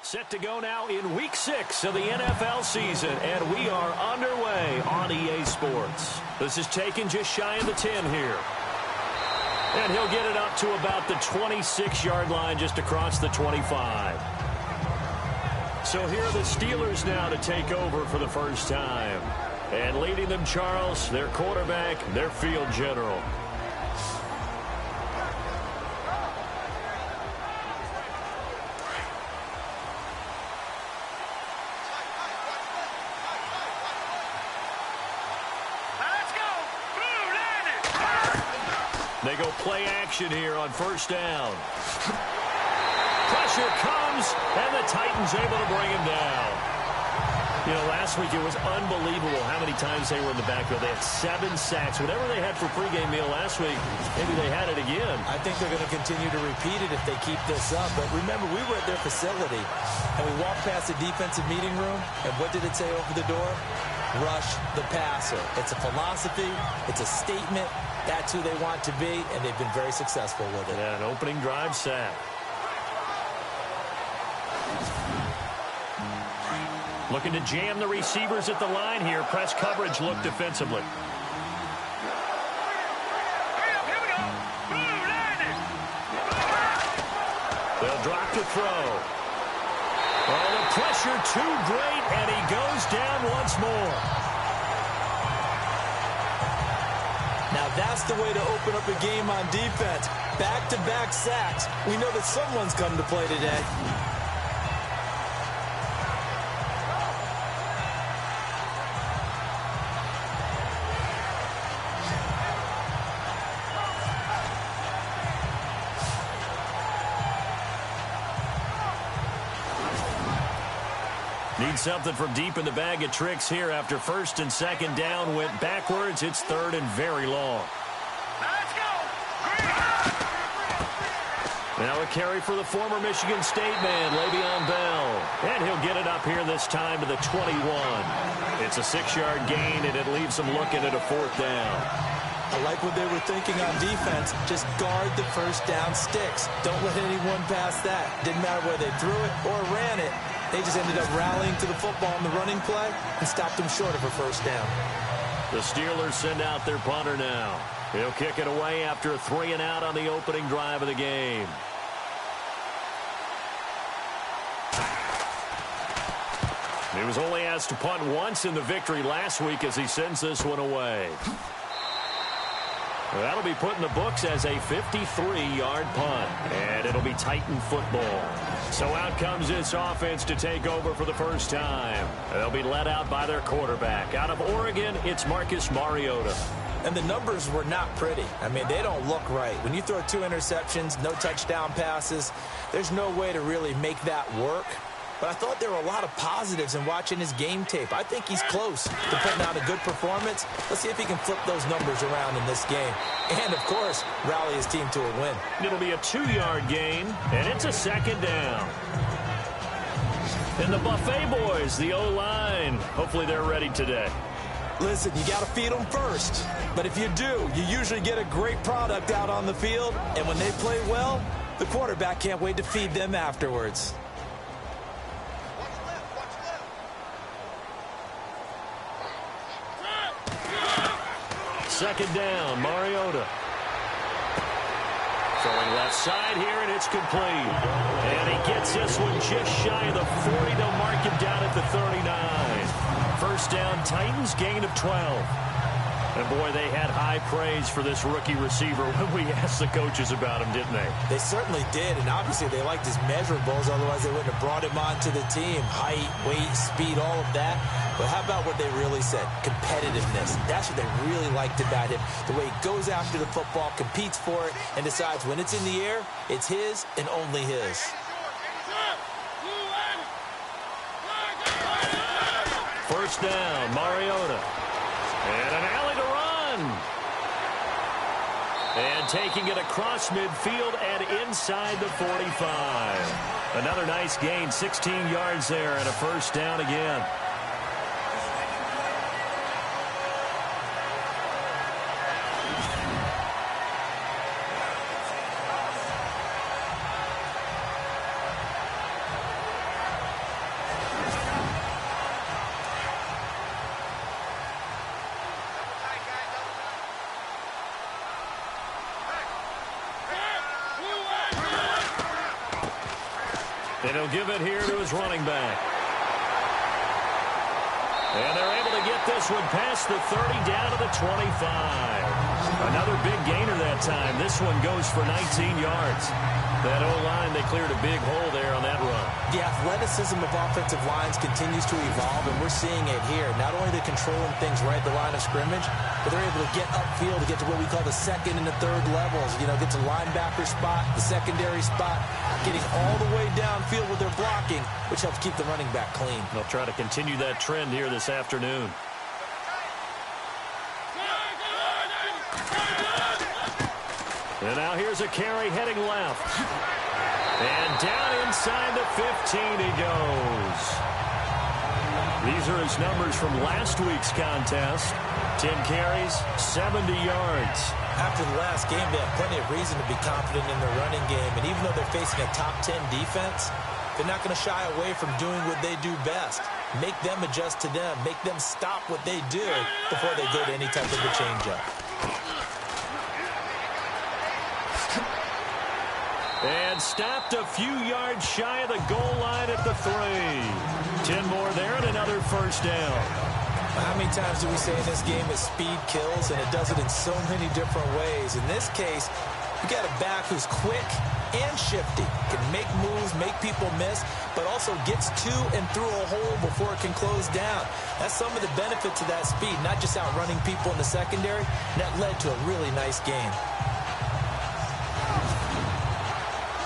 Set to go now in Week 6 of the NFL season, and we are underway on EA Sports. This is taken just shy of the 10 here. And he'll get it up to about the 26-yard line just across the 25. So here are the Steelers now to take over for the first time. And leading them, Charles, their quarterback, their field general. They go play action here on first down. Pressure comes, and the Titans able to bring him down. You know, last week it was unbelievable how many times they were in the backfield. They had 7 sacks. Whatever they had for pregame meal last week, maybe they had it again. I think they're going to continue to repeat it if they keep this up. But remember, we were at their facility, and we walked past the defensive meeting room, and what did it say over the door? Rush the passer. It's a philosophy. It's a statement. That's who they want to be, and they've been very successful with it. Yeah, an opening drive sack. Looking to jam the receivers at the line here. Press coverage look defensively. They'll drop to throw. Oh, the pressure too great, and he goes down once more. Now that's the way to open up a game on defense. Back-to-back sacks. We know that someone's come to play today. Need something from deep in the bag of tricks here after first and second down went backwards. It's third and very long. Let's go! Now a carry for the former Michigan State man, Le'Veon Bell. And he'll get it up here this time to the 21. It's a 6-yard gain, and it leaves them looking at a 4th down. I like what they were thinking on defense. Just guard the first down sticks. Don't let anyone pass that. Didn't matter whether they threw it or ran it. They just ended up rallying to the football in the running play and stopped them short of a first down. The Steelers send out their punter now. He'll kick it away after a 3-and-out on the opening drive of the game. He was only asked to punt once in the victory last week as he sends this one away. That'll be put in the books as a 53-yard punt, and it'll be Titan football. So out comes this offense to take over for the first time. They'll be led out by their quarterback. Out of Oregon, it's Marcus Mariota. And the numbers were not pretty. I mean, they don't look right. When you throw 2 interceptions, no touchdown passes, there's no way to really make that work. But I thought there were a lot of positives in watching his game tape. I think he's close to putting out a good performance. Let's see if he can flip those numbers around in this game. And, of course, rally his team to a win. It'll be a 2-yard gain, and it's a 2nd down. And the Buffet boys, the O-line, hopefully they're ready today. Listen, you got to feed them first. But if you do, you usually get a great product out on the field. And when they play well, the quarterback can't wait to feed them afterwards. Second down, Mariota. Throwing left side here, and it's complete. And he gets this one just shy of the 40. They'll mark him down at the 39. First down, Titans, gain of 12. And, boy, they had high praise for this rookie receiver when we asked the coaches about him, didn't they? They certainly did, and obviously they liked his measurables, otherwise they wouldn't have brought him onto the team. Height, weight, speed, all of that. But how about what they really said? Competitiveness. That's what they really liked about him. The way he goes after the football, competes for it, and decides when it's in the air, it's his and only his. First down, Mariota. And an alley to run. And taking it across midfield and inside the 45. Another nice gain, 16 yards there, and a first down again. And he'll give it here to his running back. And they're able to get this one past the 30 down to the 25. Another big gainer that time. This one goes for 19 yards. That O-line, they cleared a big hole there on that run. The athleticism of offensive lines continues to evolve, and we're seeing it here. Not only are they controlling things right at the line of scrimmage, but they're able to get upfield to get to what we call the second and the third levels. You know, get to linebacker spot, the secondary spot, getting all the way downfield with their blocking, which helps keep the running back clean. They'll try to continue that trend here this afternoon. And now here's a carry heading left. And down inside the 15 he goes. These are his numbers from last week's contest. 10 carries, 70 yards. After the last game, they have plenty of reason to be confident in their running game. And even though they're facing a top 10 defense, they're not going to shy away from doing what they do best. Make them adjust to them. Make them stop what they do before they go to any type of a change-up. And stopped a few yards shy of the goal line at the 3. 10 more there and another first down. How many times do we say in this game that speed kills, and it does it in so many different ways? In this case, you got a back who's quick and shifty, can make moves, make people miss, but also gets to and through a hole before it can close down. That's some of the benefits of that speed, not just outrunning people in the secondary. And that led to a really nice game.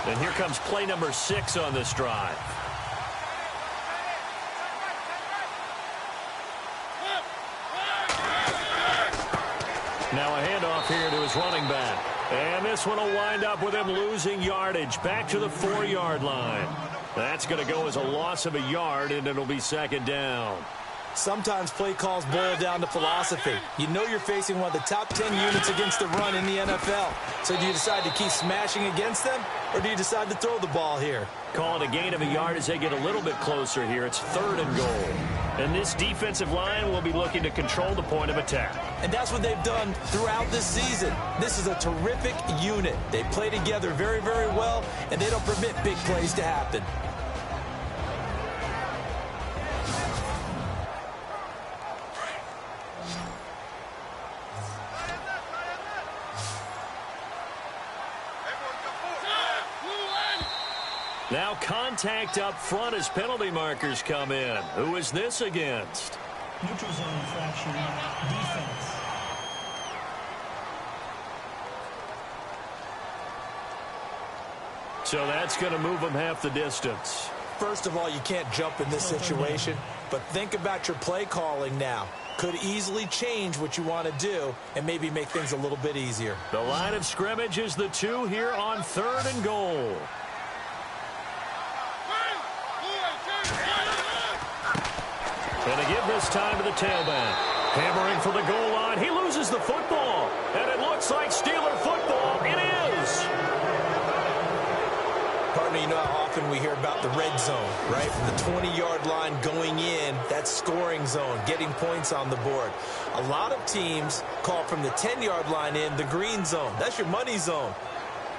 And here comes play number 6 on this drive. Now a handoff here to his running back. And this one will wind up with him losing yardage back to the 4-yard line. That's going to go as a loss of a yard, and it'll be second down. Sometimes play calls boil down to philosophy. You know you're facing one of the top 10 units against the run in the NFL. So do you decide to keep smashing against them, or do you decide to throw the ball here? Call it a gain of a yard as they get a little bit closer here. It's 3rd and goal. And this defensive line will be looking to control the point of attack. And that's what they've done throughout this season. This is a terrific unit. They play together very, very well, and they don't permit big plays to happen. Now contact up front as penalty markers come in. Who is this against? Neutral zone infraction, defense. So that's going to move them half the distance. First of all, you can't jump in this situation, but think about your play calling now. Could easily change what you want to do and maybe make things a little bit easier. The line of scrimmage is the 2 here on 3rd and goal. And to give this time to the tailback. Hammering for the goal line. He loses the football. And it looks like Steeler football. It is. Partner, you know how often we hear about the red zone, right? From the 20-yard line going in, that scoring zone, getting points on the board. A lot of teams call from the 10-yard line in the green zone. That's your money zone.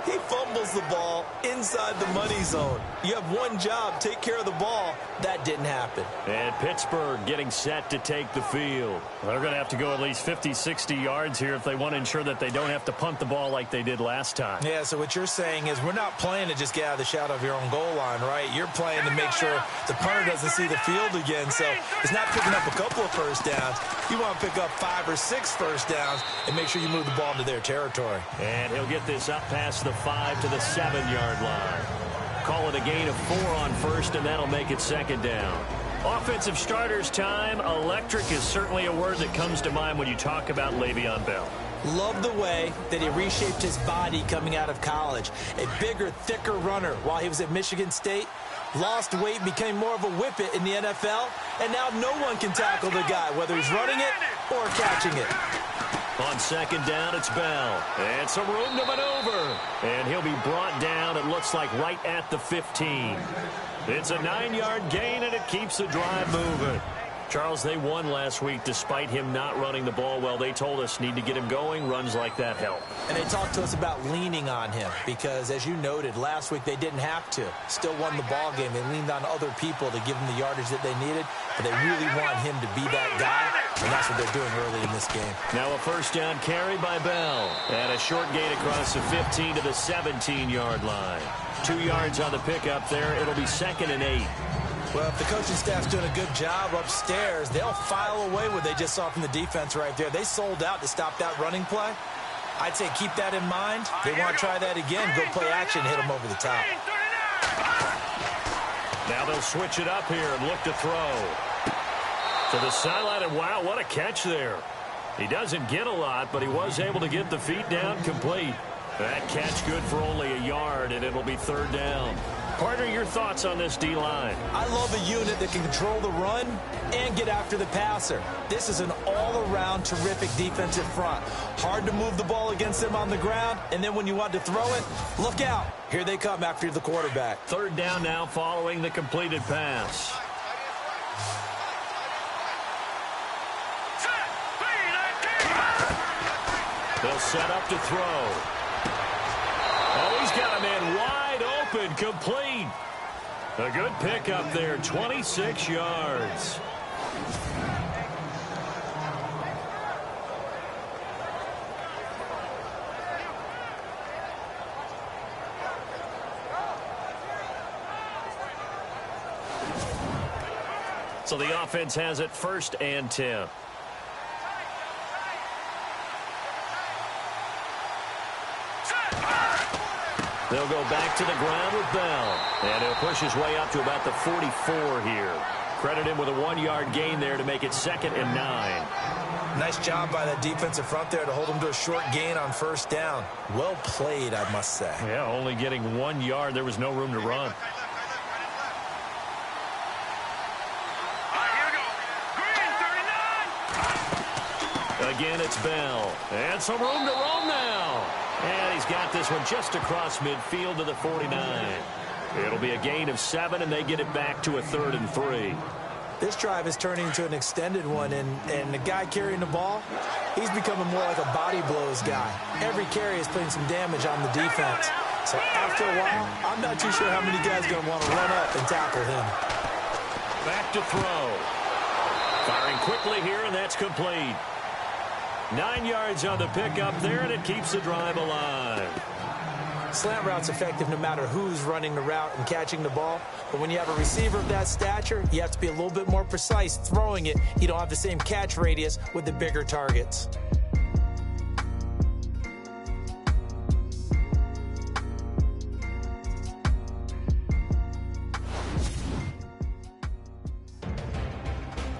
He fumbles the ball inside the money zone. You have one job, take care of the ball. That didn't happen. And Pittsburgh getting set to take the field. They're going to have to go at least 50, 60 yards here if they want to ensure that they don't have to punt the ball like they did last time. Yeah, so what you're saying is we're not playing to just get out of the shadow of your own goal line, right? You're playing to make sure the punter doesn't see the field again. So it's not picking up a couple of first downs. You want to pick up 5 or 6 first downs and make sure you move the ball into their territory. And he'll get this up past the 5 to the 7-yard line. Call it a gain of 4 on first, and that'll make it second down. Offensive starters time. Electric is certainly a word that comes to mind when you talk about Le'Veon Bell. Love the way that he reshaped his body coming out of college. A bigger, thicker runner while he was at Michigan State. Lost weight, became more of a whippet in the NFL, and now no one can tackle the guy, whether he's running it or catching it. On second down, it's Bell. And some room to maneuver. And he'll be brought down, it looks like, right at the 15. It's a 9-yard gain, and it keeps the drive moving. Charles, they won last week despite him not running the ball well. They told us need to get him going. Runs like that help. And they talked to us about leaning on him because, as you noted, last week they didn't have to. Still won the ball game. They leaned on other people to give them the yardage that they needed, but they really want him to be that guy, and that's what they're doing early in this game. Now a first down carry by Bell, and a short gain across the 15 to the 17-yard line. 2 yards on the pickup there. It'll be 2nd and 8. Well, if the coaching staff's doing a good job upstairs, they'll file away what they just saw from the defense right there. They sold out to stop that running play. I'd say keep that in mind. They want to try that again. Go play action, hit them over the top. Now they'll switch it up here and look to throw. To the sideline, and wow, what a catch there. He doesn't get a lot, but he was able to get the feet down complete. That catch good for only a yard, and it'll be 3rd down. Partner, your thoughts on this D-line? I love a unit that can control the run and get after the passer. This is an all-around terrific defensive front. Hard to move the ball against them on the ground, and then when you want to throw it, look out. Here they come after the quarterback. 3rd down now following the completed pass. They'll set up to throw. Oh, he's got a man wide open, complete. A good pickup there, 26 yards. So the offense has it 1st and 10. They'll go back to the ground with Bell. And he'll push his way up to about the 44 here. Credit him with a 1-yard gain there to make it 2nd and 9. Nice job by that defensive front there to hold him to a short gain on 1st down. Well played, I must say. Yeah, only getting 1 yard. There was no room to run. Again, it's Bell. And some room to roam now. And he's got this one just across midfield to the 49. It'll be a gain of 7, and they get it back to a 3rd and 3. This drive is turning into an extended one, and the guy carrying the ball, he's becoming more like a body blows guy. Every carry is putting some damage on the defense. So after a while, I'm not too sure how many guys are going to want to run up and tackle him. Back to throw. Firing quickly here, and that's complete. 9 yards on the pickup there, and it keeps the drive alive. Slant route's effective no matter who's running the route and catching the ball. But when you have a receiver of that stature, you have to be a little bit more precise throwing it. You don't have the same catch radius with the bigger targets.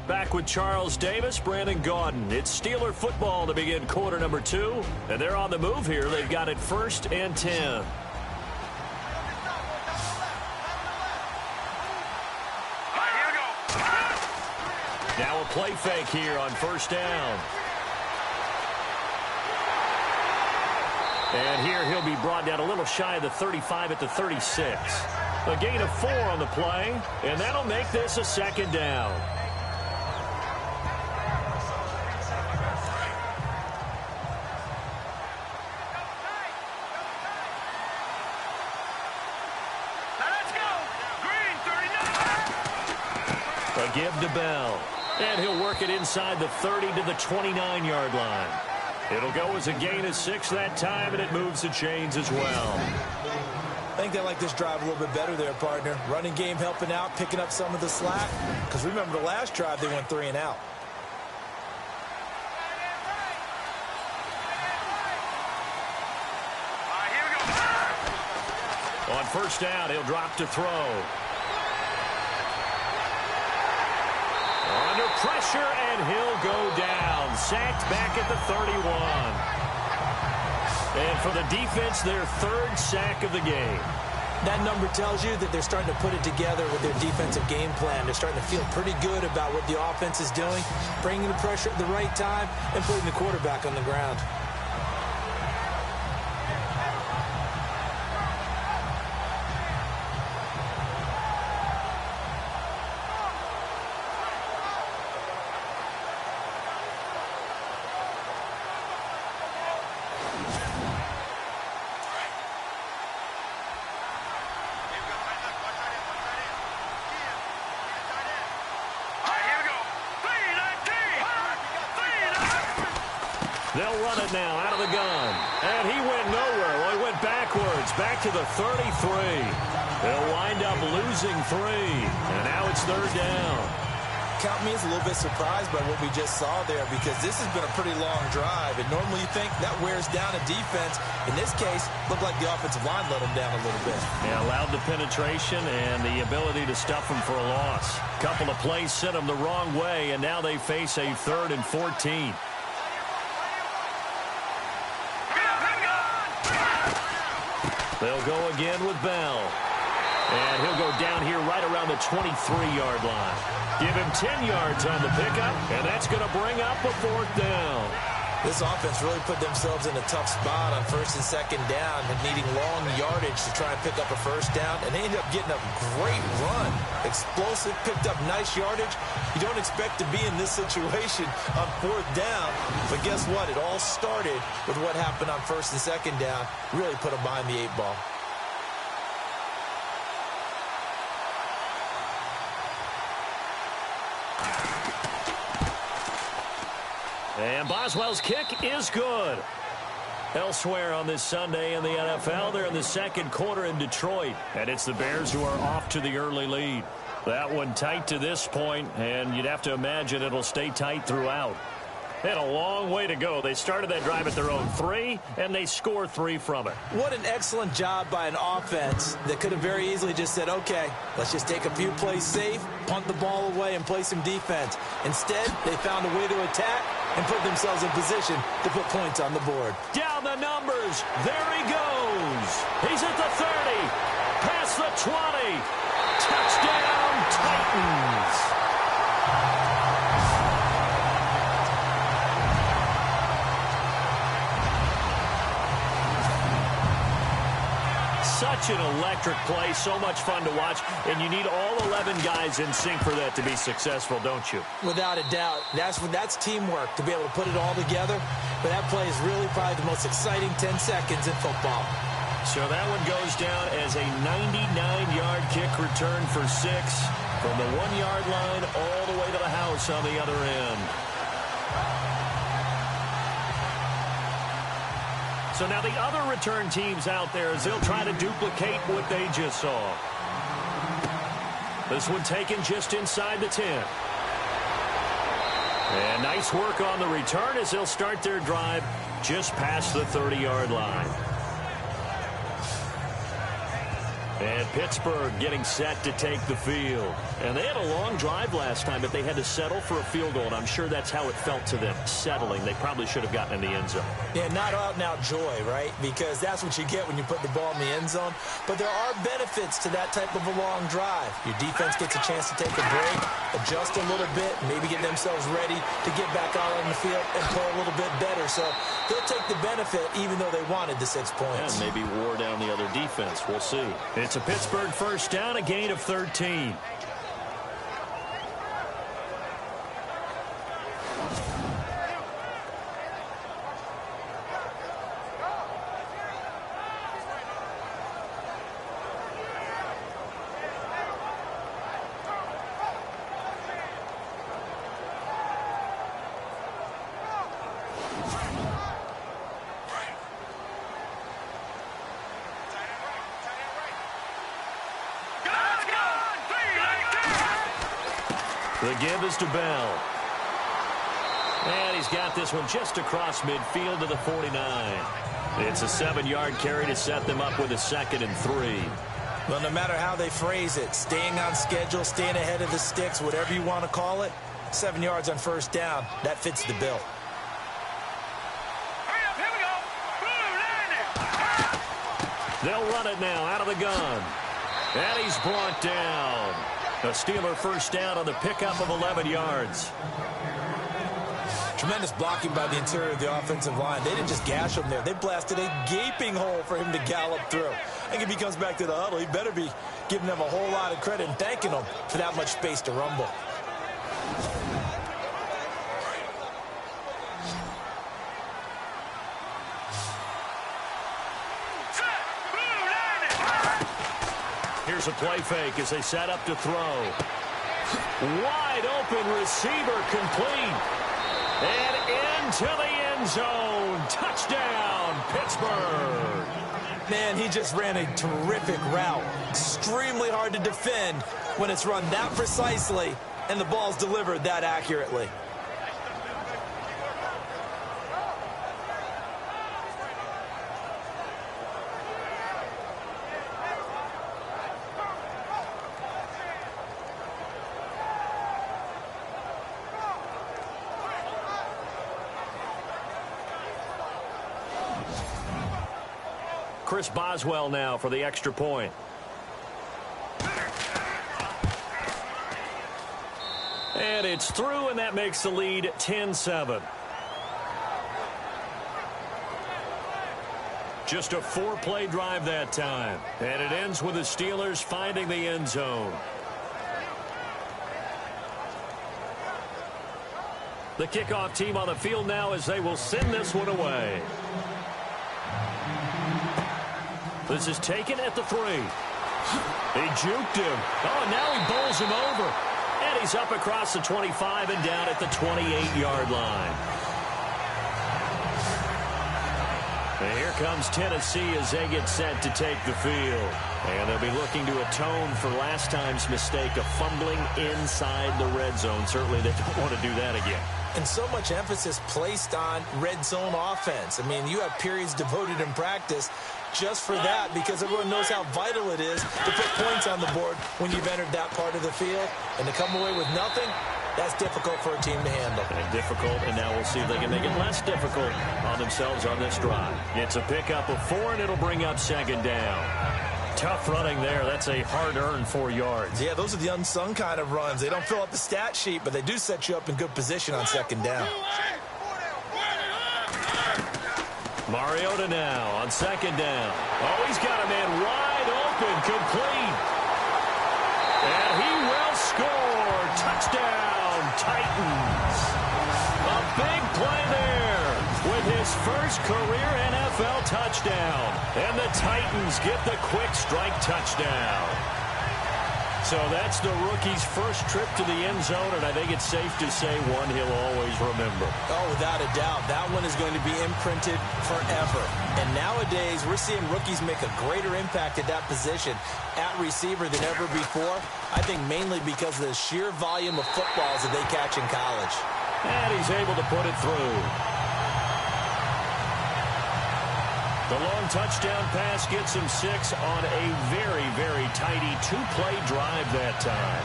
Back with Charles Davis, Brandon Gaudin. It's Steeler football to begin quarter number 2. And they're on the move here. They've got it 1st and 10. Now a play fake here on 1st down. And here he'll be brought down a little shy of the 35 at the 36. A gain of 4 on the play, and that'll make this a 2nd down. A give to Bell. And he'll work it inside the 30 to the 29-yard line. It'll go as a gain of 6 that time, and it moves the chains as well. I think they like this drive a little bit better there, partner. Running game helping out, picking up some of the slack. Because remember the last drive, they went 3 and out. On 1st down, he'll drop to throw. Under pressure, and he'll go down. Sacked back at the 31. And for the defense, their 3rd sack of the game. That number tells you that they're starting to put it together with their defensive game plan. They're starting to feel pretty good about what the offense is doing, bringing the pressure at the right time, and putting the quarterback on the ground. run it now out of the gun. And he went nowhere. Well, he went backwards, back to the 33. They'll wind up losing 3. And now it's 3rd down. Count me as a little bit surprised by what we just saw there, because this has been a pretty long drive, and normally you think that wears down a defense. In this case, looked like the offensive line let them down a little bit. Yeah, allowed the penetration and the ability to stuff them for a loss. Couple of plays sent them the wrong way, and now they face a 3rd and 14. They'll go again with Bell. And he'll go down here right around the 23-yard line. Give him 10 yards on the pickup, and that's going to bring up a 4th down. This offense really put themselves in a tough spot on 1st and 2nd down and needing long yardage to try and pick up a 1st down, and they ended up getting a great run. Explosive, picked up nice yardage. You don't expect to be in this situation on 4th down, but guess what? It all started with what happened on 1st and 2nd down. Really put them behind the 8 ball. And Boswell's kick is good. Elsewhere on this Sunday in the NFL, they're in the 2nd quarter in Detroit. And it's the Bears who are off to the early lead. That one tight to this point, and you'd have to imagine it'll stay tight throughout. They had a long way to go. They started that drive at their own 3, and they score 3 from it. What an excellent job by an offense that could have very easily just said, okay, let's just take a few plays safe, punt the ball away, and play some defense. Instead, they found a way to attack and put themselves in position to put points on the board. Down the numbers. There he goes. He's at the 30. Past the 20. Touchdown, Titans. Such an electric play, so much fun to watch, and you need all 11 guys in sync for that to be successful, don't you? Without a doubt. That's teamwork, to be able to put it all together. But that play is really probably the most exciting 10 seconds in football. So that one goes down as a 99-yard kick return for 6 from the 1-yard line all the way to the house on the other end. So now the other return teams out there as they'll try to duplicate what they just saw. This one taken just inside the 10. And nice work on the return as they'll start their drive just past the 30-yard line. And Pittsburgh getting set to take the field. And they had a long drive last time, but they had to settle for a field goal, and I'm sure that's how it felt to them, settling. They probably should have gotten in the end zone. Yeah, not out-and-out joy, right? Because that's what you get when you put the ball in the end zone. But there are benefits to that type of a long drive. Your defense gets a chance to take a break, adjust a little bit, maybe get themselves ready to get back out on the field and play a little bit better. So they'll take the benefit even though they wanted the 6 points. And maybe wore down the other defense. We'll see. It's a Pittsburgh 1st down, a gain of 13. The give is to Bell. And he's got this one just across midfield to the 49. It's a 7-yard carry to set them up with a 2nd and 3. Well, no matter how they phrase it, staying on schedule, staying ahead of the sticks, whatever you want to call it, 7 yards on 1st down, that fits the bill. They'll run it now out of the gun. And he's brought down. A Steeler 1st down on the pickup of 11 yards. Tremendous blocking by the interior of the offensive line. They didn't just gash him there. They blasted a gaping hole for him to gallop through. I think if he comes back to the huddle, he better be giving them a whole lot of credit and thanking them for that much space to rumble. Here's a play fake as they set up to throw. Wide open receiver complete. And into the end zone. Touchdown, Pittsburgh. Man, he just ran a terrific route. Extremely hard to defend when it's run that precisely and the ball's delivered that accurately. Chris Boswell now for the extra point. And it's through, and that makes the lead 10-7. Just a 4-play drive that time. And it ends with the Steelers finding the end zone. The kickoff team on the field now as they will send this one away. This is taken at the 3. He juked him. Oh, now he bowls him over. And he's up across the 25 and down at the 28-yard line. And here comes Tennessee as they get set to take the field. And they'll be looking to atone for last time's mistake of fumbling inside the red zone. Certainly they don't want to do that again. And so much emphasis placed on red zone offense. I mean, you have periods devoted in practice just for that because everyone knows how vital it is to put points on the board when you've entered that part of the field. And to come away with nothing, that's difficult for a team to handle. And difficult, and now we'll see if they can make it less difficult on themselves on this drive. It's a pickup of 4, and it'll bring up second down. Tough running there. That's a hard-earned 4 yards. Yeah, those are the unsung kind of runs. They don't fill up the stat sheet, but they do set you up in good position on second down. Mariota now on second down. Oh, he's got a man wide open, complete. And he will score. Touchdown, Titans. A big play there with his first career NFL touchdown. And the Titans get the quick strike touchdown. So that's the rookie's first trip to the end zone, and I think it's safe to say one he'll always remember. Oh, without a doubt. That one is going to be imprinted forever. And nowadays, we're seeing rookies make a greater impact at that position at receiver than ever before. I think mainly because of the sheer volume of footballs that they catch in college. And he's able to put it through. The long touchdown pass gets him 6 on a very, very tidy 2-play drive that time.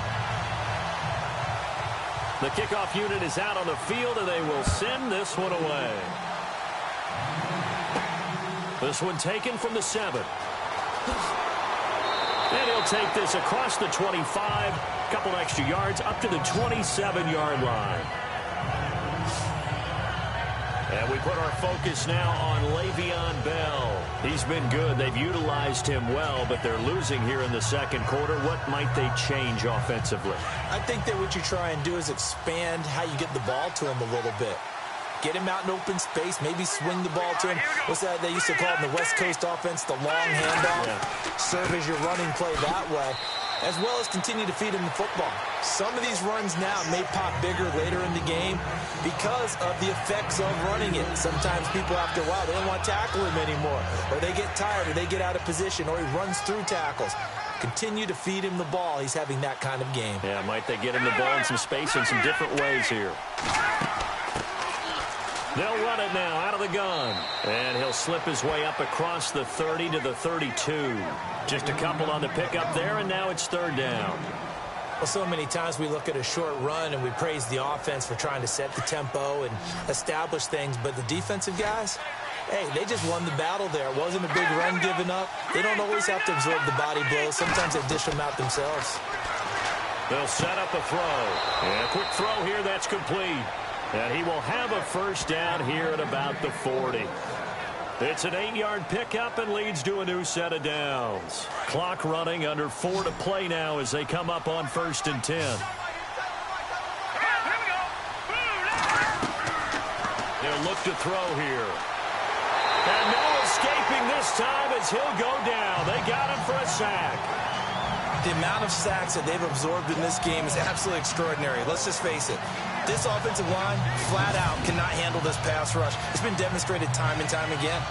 The kickoff unit is out on the field, and they will send this one away. This one taken from the 7. And he'll take this across the 25, a couple extra yards, up to the 27-yard line. And we put our focus now on Le'Veon Bell. He's been good. They've utilized him well, but they're losing here in the second quarter. What might they change offensively? I think that what you try and do is expand how you get the ball to him a little bit. Get him out in open space, maybe swing the ball to him. What's that they used to call it in the West Coast offense, the long handoff? Yeah. Serve as your running play that way, as well as continue to feed him the football. Some of these runs now may pop bigger later in the game because of the effects of running it. Sometimes people, after a while, they don't want to tackle him anymore, or they get tired, or they get out of position, or he runs through tackles. Continue to feed him the ball. He's having that kind of game. Yeah, might they get him the ball in some space in some different ways here. They'll run it now out of the gun. And he'll slip his way up across the 30 to the 32. Just a couple on the pickup there, and now it's third down. Well, so many times we look at a short run and we praise the offense for trying to set the tempo and establish things. But the defensive guys, hey, they just won the battle there. It wasn't a big run given up. They don't always have to absorb the body blows. Sometimes they dish them out themselves. They'll set up a throw. And a quick throw here that's complete. And he will have a first down here at about the 40. It's an 8-yard pickup and leads to a new set of downs. Clock running, under 4 to play now as they come up on 1st and 10. They'll look to throw here. And no escaping this time as he'll go down. They got him for a sack. The amount of sacks that they've absorbed in this game is absolutely extraordinary. Let's just face it. This offensive line, flat out, cannot handle this pass rush. It's been demonstrated time and time again.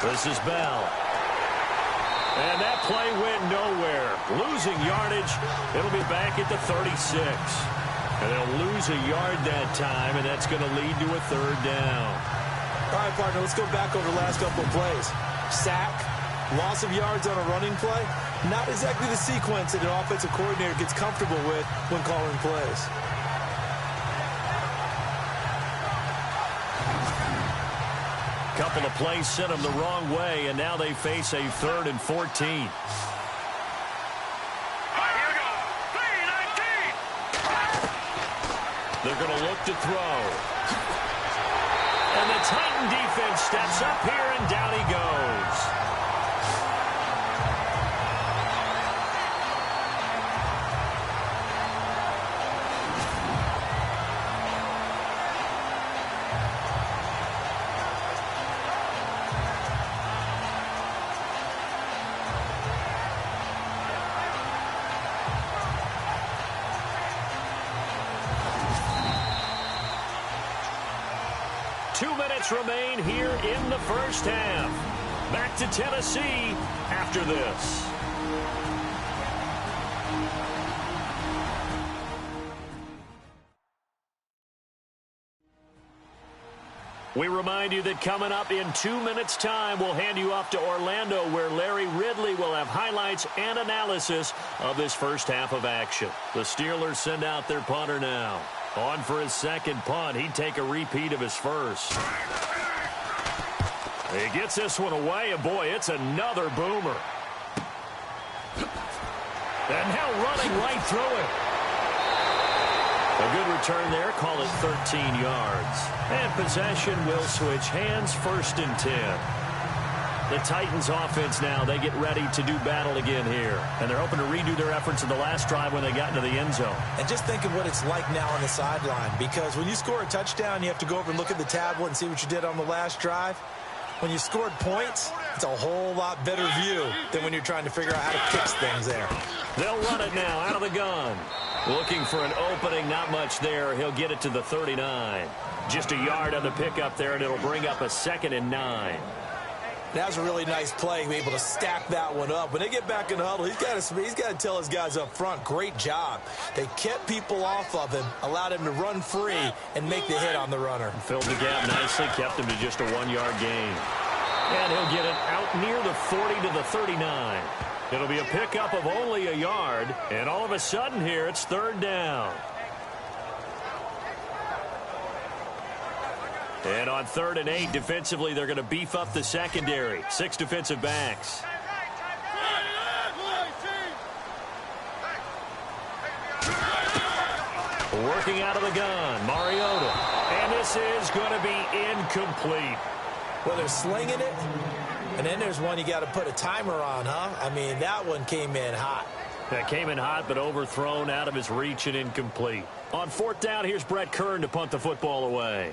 This is Bell. And that play went nowhere. Losing yardage. It'll be back at the 36. And they'll lose a yard that time, and that's going to lead to a third down. All right, partner, let's go back over the last couple of plays. Sack, loss of yards on a running play. Not exactly the sequence that an offensive coordinator gets comfortable with when calling plays. Couple of plays sent them the wrong way, and now they face a 3rd and 14. They're going to look to throw. And the Titan defense steps up here, and down he goes. Remain here in the first half. Back to Tennessee after this. We remind you that coming up in 2 minutes' time, we'll hand you off to Orlando, where Larry Ridley will have highlights and analysis of this first half of action. The Steelers send out their punter now. On for his second punt. He'd take a repeat of his first. He gets this one away, and boy, it's another boomer. And now running right through it. A good return there. Call it 13 yards. And possession will switch hands, 1st and 10. The Titans offense now, they get ready to do battle again here. And they're hoping to redo their efforts in the last drive when they got into the end zone. And just think of what it's like now on the sideline. Because when you score a touchdown, you have to go over and look at the tablet and see what you did on the last drive. When you scored points, it's a whole lot better view than when you're trying to figure out how to fix things there. They'll run it now out of the gun. Looking for an opening, not much there. He'll get it to the 39. Just a yard on the pickup there, and it'll bring up a 2nd and 9. That was a really nice play, be able to stack that one up. When they get back in the huddle, he's got to tell his guys up front, great job. They kept people off of him, allowed him to run free, and make the hit on the runner. Filled the gap nicely, kept him to just a 1-yard gain. And he'll get it out near the 40 to the 39. It'll be a pickup of only a yard, and all of a sudden here, it's 3rd down. And on 3rd and 8, defensively, they're going to beef up the secondary. 6 defensive backs. Working out of the gun, Mariota. And this is going to be incomplete. Well, they're slinging it, and then there's one you got to put a timer on, huh? I mean, that one came in hot. That came in hot, but overthrown, out of his reach, and incomplete. On 4th down, here's Brett Kern to punt the football away.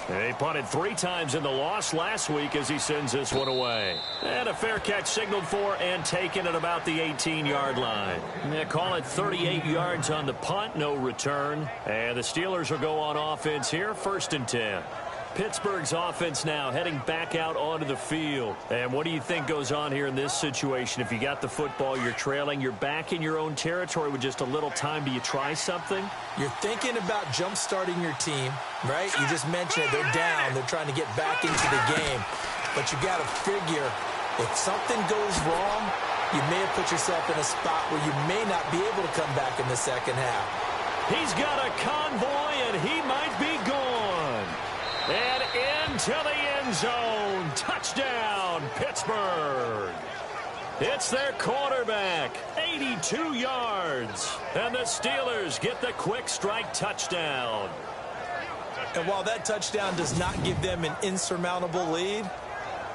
He punted 3 times in the loss last week as he sends this one away. And a fair catch signaled for and taken at about the 18-yard line. They call it 38 yards on the punt, no return. And the Steelers will go on offense here, 1st and 10. Pittsburgh's offense now heading back out onto the field. And what do you think goes on here in this situation? If you got the football, you're trailing, you're back in your own territory with just a little time. Do you try something? You're thinking about jump-starting your team, right? You just mentioned it. They're down. They're trying to get back into the game. But you got to figure, if something goes wrong, you may have put yourself in a spot where you may not be able to come back in the second half. He's got a convoy, and he might be gone. And into the end zone. Touchdown, Pittsburgh. It's their quarterback, 82 yards. And the Steelers get the quick strike touchdown. And while that touchdown does not give them an insurmountable lead,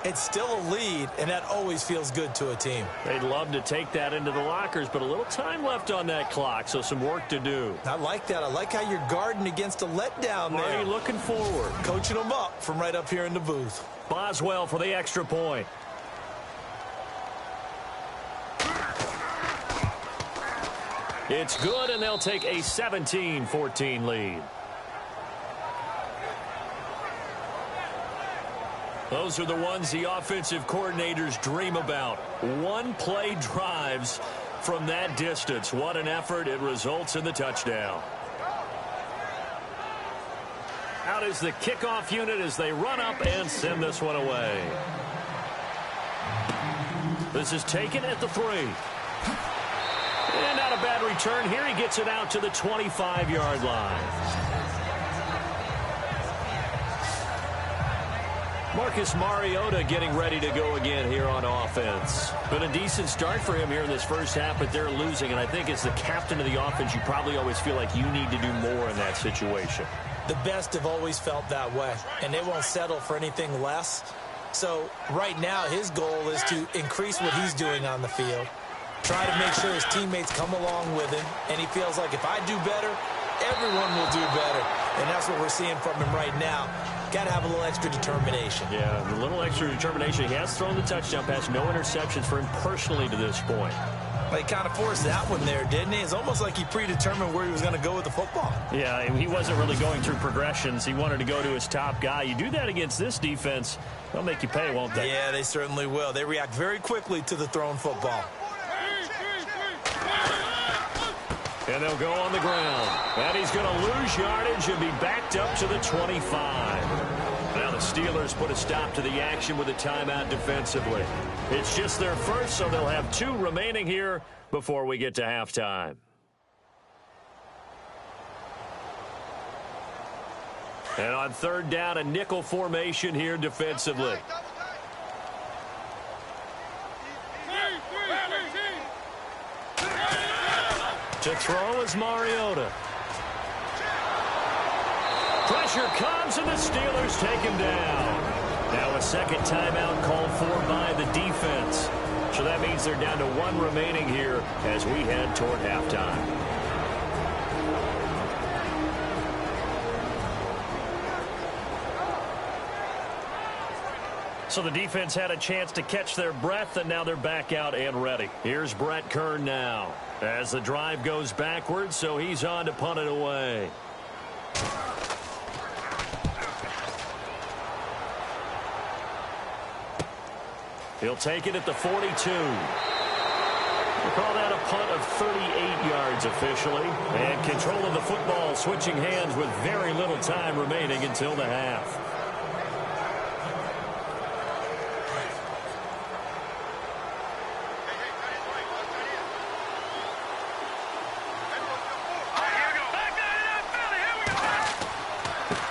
it's still a lead, and that always feels good to a team. They'd love to take that into the lockers, but a little time left on that clock, so some work to do. I like that. I like how you're guarding against a letdown there. Marty looking forward. Coaching them up from right up here in the booth. Boswell for the extra point. It's good, and they'll take a 17-14 lead. Those are the ones the offensive coordinators dream about. One-play drives from that distance. What an effort. It results in the touchdown. Out is the kickoff unit as they run up and send this one away. This is taken at the 3. And not a bad return here. He gets it out to the 25-yard line. Marcus Mariota getting ready to go again here on offense. Been a decent start for him here in this first half, but they're losing. And I think as the captain of the offense, you probably always feel like you need to do more in that situation. The best have always felt that way, and they won't settle for anything less. So right now his goal is to increase what he's doing on the field, try to make sure his teammates come along with him, and he feels like if I do better, everyone will do better. And that's what we're seeing from him right now. Got to have a little extra determination. Yeah, a little extra determination. He has thrown the touchdown pass, no interceptions for him personally to this point. But he kind of forced that one there, didn't he? It's almost like he predetermined where he was going to go with the football. Yeah, he wasn't really going through progressions. He wanted to go to his top guy. You do that against this defense, they'll make you pay, won't they? Yeah, they certainly will. They react very quickly to the thrown football. And they'll go on the ground. And he's going to lose yardage and be backed up to the 25. Now the Steelers put a stop to the action with a timeout defensively. It's just their first, so they'll have 2 remaining here before we get to halftime. And on third down, a nickel formation here defensively. To throw is Mariota. Pressure comes, and the Steelers take him down. Now a second timeout called for by the defense. So that means they're down to 1 remaining here as we head toward halftime. So the defense had a chance to catch their breath, and now they're back out and ready. Here's Brett Kern now as the drive goes backwards, so he's on to punt it away. He'll take it at the 42. We'll call that a punt of 38 yards officially. And control of the football switching hands with very little time remaining until the half.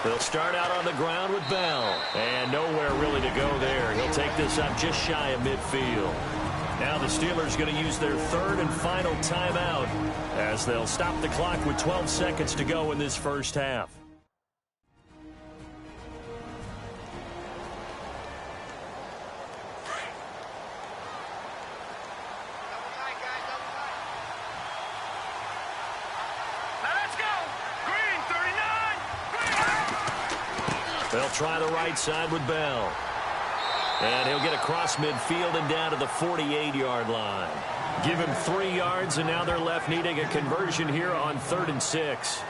They'll start out on the ground with Bell. And nowhere really to go there. He'll take this up just shy of midfield. Now the Steelers going to use their 3rd and final timeout as they'll stop the clock with 12 seconds to go in this first half. They'll try the right side with Bell. And he'll get across midfield and down to the 48-yard line. Give him 3 yards, and now they're left needing a conversion here on 3rd and 6.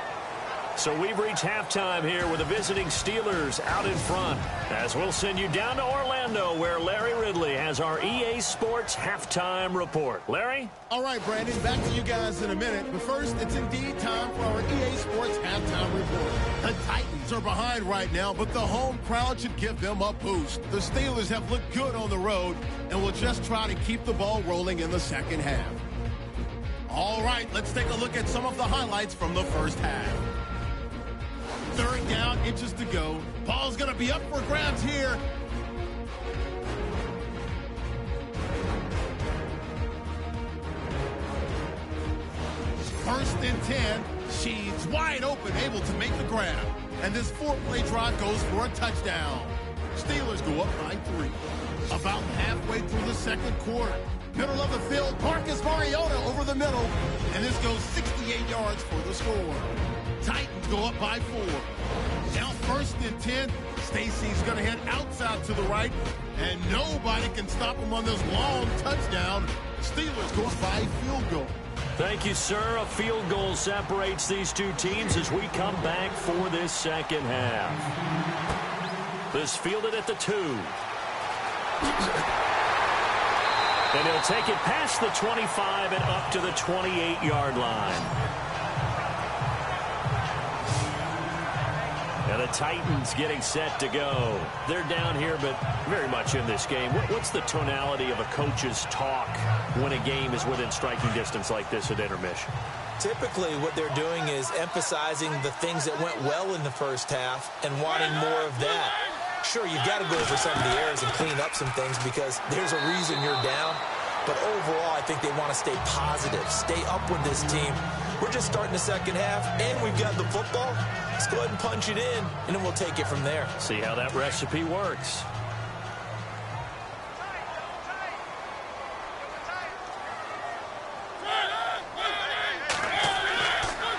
So we've reached halftime here with the visiting Steelers out in front. As we'll send you down to Orlando, where Larry Ridley has our EA Sports halftime report. Larry? All right, Brandon, back to you guys in a minute. But first, it's indeed time for our EA Sports halftime report. The Titans are behind right now, but the home crowd should give them a boost. The Steelers have looked good on the road and will just try to keep the ball rolling in the second half. All right, let's take a look at some of the highlights from the first half. 3rd down, inches to go. Ball's going to be up for grabs here. First and 10. She's wide open, able to make the grab. And this 4-play drive goes for a touchdown. Steelers go up by 3. About halfway through the second quarter. Middle of the field, Marcus Mariota over the middle. And this goes 68 yards for the score. Titans go up by 4. Now first and 10. Stacy's going to head outside to the right. And nobody can stop him on this long touchdown. Steelers go up by a field goal. Thank you, sir. A field goal separates these two teams as we come back for this second half. This fielded at the 2. And he'll take it past the 25 and up to the 28-yard line. And the Titans getting set to go. They're down here, but very much in this game. What's the tonality of a coach's talk when a game is within striking distance like this at intermission? Typically, what they're doing is emphasizing the things that went well in the first half and wanting more of that. Sure, you've got to go over some of the errors and clean up some things because there's a reason you're down. But overall, I think they want to stay positive, stay up with this team. We're just starting the second half, and we've got the football. Let's go ahead and punch it in, and then we'll take it from there. See how that recipe works.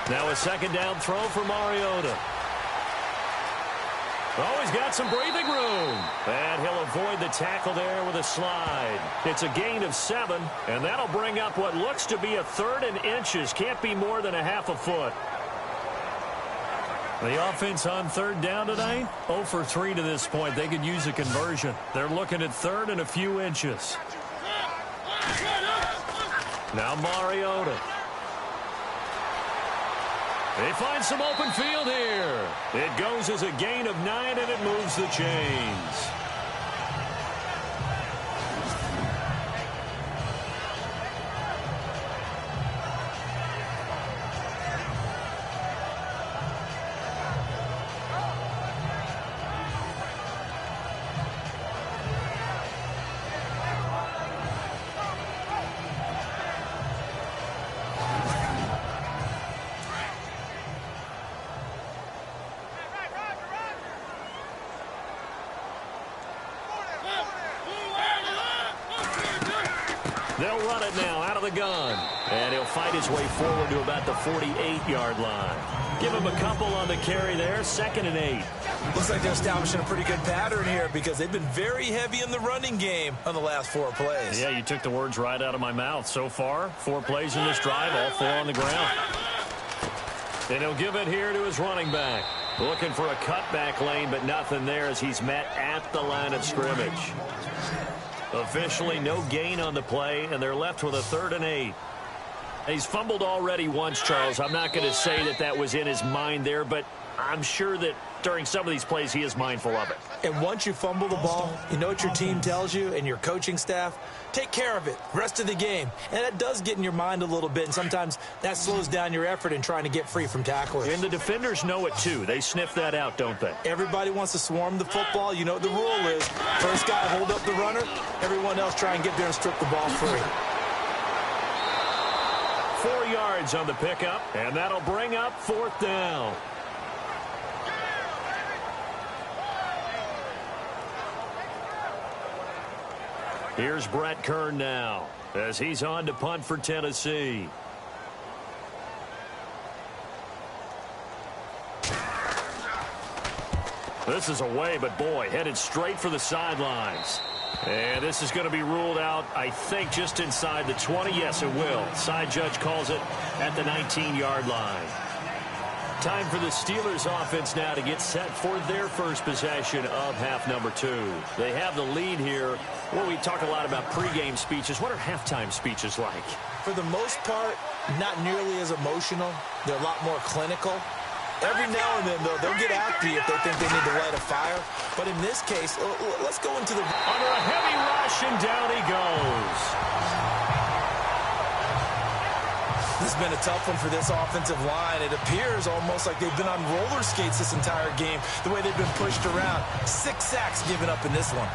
Now a second down throw for Mariota. Oh, he's got some breathing room. And he'll avoid the tackle there with a slide. It's a gain of 7, and that'll bring up what looks to be a 3rd and inches. Can't be more than a half a foot. The offense on 3rd down tonight, 0 for 3 to this point. They could use a conversion. They're looking at 3rd and a few inches. Now Mariota. They find some open field here. It goes as a gain of 9, and it moves the chains. They'll run it now out of the gun. And he'll fight his way forward to about the 48-yard line. Give him a couple on the carry there. 2nd and 8. Looks like they're establishing a pretty good pattern here because they've been very heavy in the running game on the last 4 plays. Yeah, you took the words right out of my mouth. So far, 4 plays in this drive, all 4 on the ground. And he'll give it here to his running back. Looking for a cutback lane, but nothing there as he's met at the line of scrimmage. Officially no gain on the play, and they're left with a 3rd and 8. He's fumbled already once, Charles. I'm not going to say that that was in his mind there, but I'm sure that during some of these plays he is mindful of it. And once you fumble the ball, you know what your team tells you and your coaching staff? Take care of it. Rest of the game. And that does get in your mind a little bit, and sometimes that slows down your effort in trying to get free from tacklers. And the defenders know it, too. They sniff that out, don't they? Everybody wants to swarm the football. You know what the rule is. First guy, hold up the runner. Everyone else try and get there and strip the ball free. 4 yards on the pickup, and that'll bring up 4th down. Here's Brett Kern now as he's on to punt for Tennessee. This is away, but boy, headed straight for the sidelines. And this is going to be ruled out, I think, just inside the 20. Yes, it will. Side judge calls it at the 19-yard line. Time for the Steelers offense now to get set for their first possession of half number 2. They have the lead here. Well, we talk a lot about pregame speeches. What are halftime speeches like? For the most part, not nearly as emotional. They're a lot more clinical. Every now and then, though, they'll get after you if they think they need to light a fire. But in this case, let's go into the... Under a heavy rush, and down he goes. This has been a tough one for this offensive line. It appears almost like they've been on roller skates this entire game, the way they've been pushed around. 6 sacks given up in this one.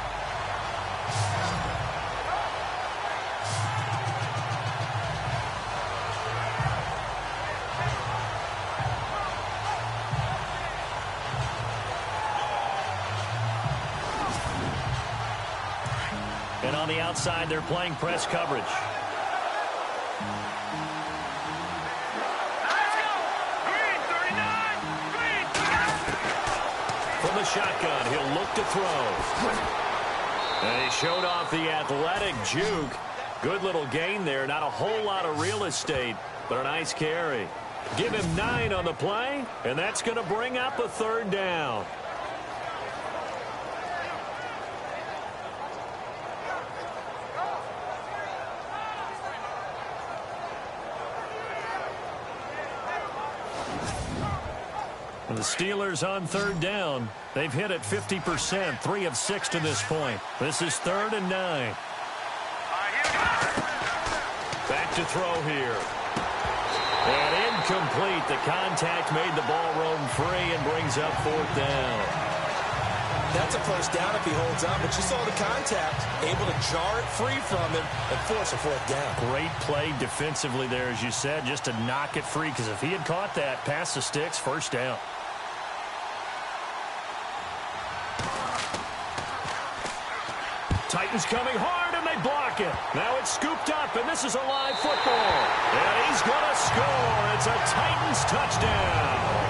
on the outside, they're playing press coverage. From the shotgun, he'll look to throw. And he showed off the athletic juke. Good little gain there. Not a whole lot of real estate, but a nice carry. Give him 9 on the play, and that's going to bring up a 3rd down. And the Steelers on 3rd down. They've hit it 50%, 3 of 6 to this point. This is 3rd and 9. Back to throw here. And incomplete. The contact made the ball roam free and brings up 4th down. That's a first down if he holds on, but you saw the contact, able to jar it free from him and force a 4th down. Great play defensively there, as you said, just to knock it free, because if he had caught that, past the sticks, 1st down. Titans coming hard, and they block it. Now it's scooped up, and this is a live football. And he's going to score. It's a Titans touchdown.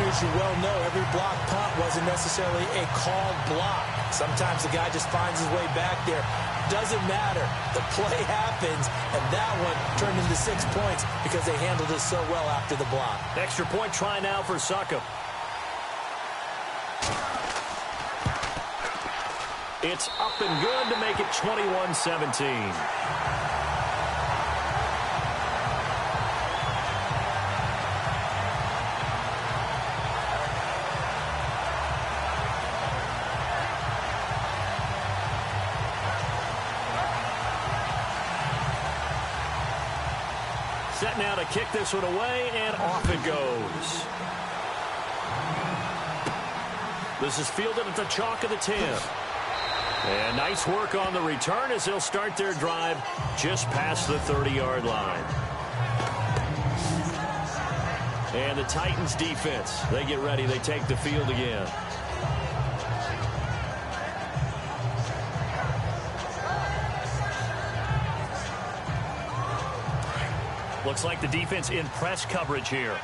As you well know, every block punt wasn't necessarily a called block. Sometimes the guy just finds his way back there. Doesn't matter. The play happens, and that one turned into 6 points because they handled it so well after the block. Extra point try now for Succop. It's up and good to make it 21-17. Set now to kick this one away, and off it goes. This is fielded at the chalk of the 10. And nice work on the return as they'll start their drive just past the 30-yard line. And the Titans defense, they get ready. They take the field again. Looks like the defense in press coverage here.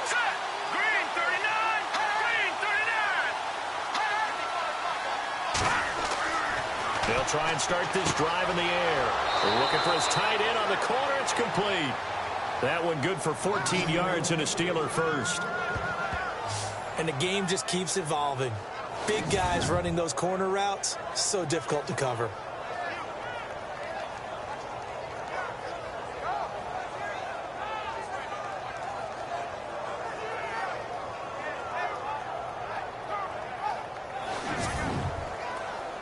Set. Green 39. Green 39. They'll try and start this drive in the air. They're looking for his tight end on the corner. It's complete. That one good for 14 yards and a Steeler first. And the game just keeps evolving. Big guys running those corner routes, so difficult to cover.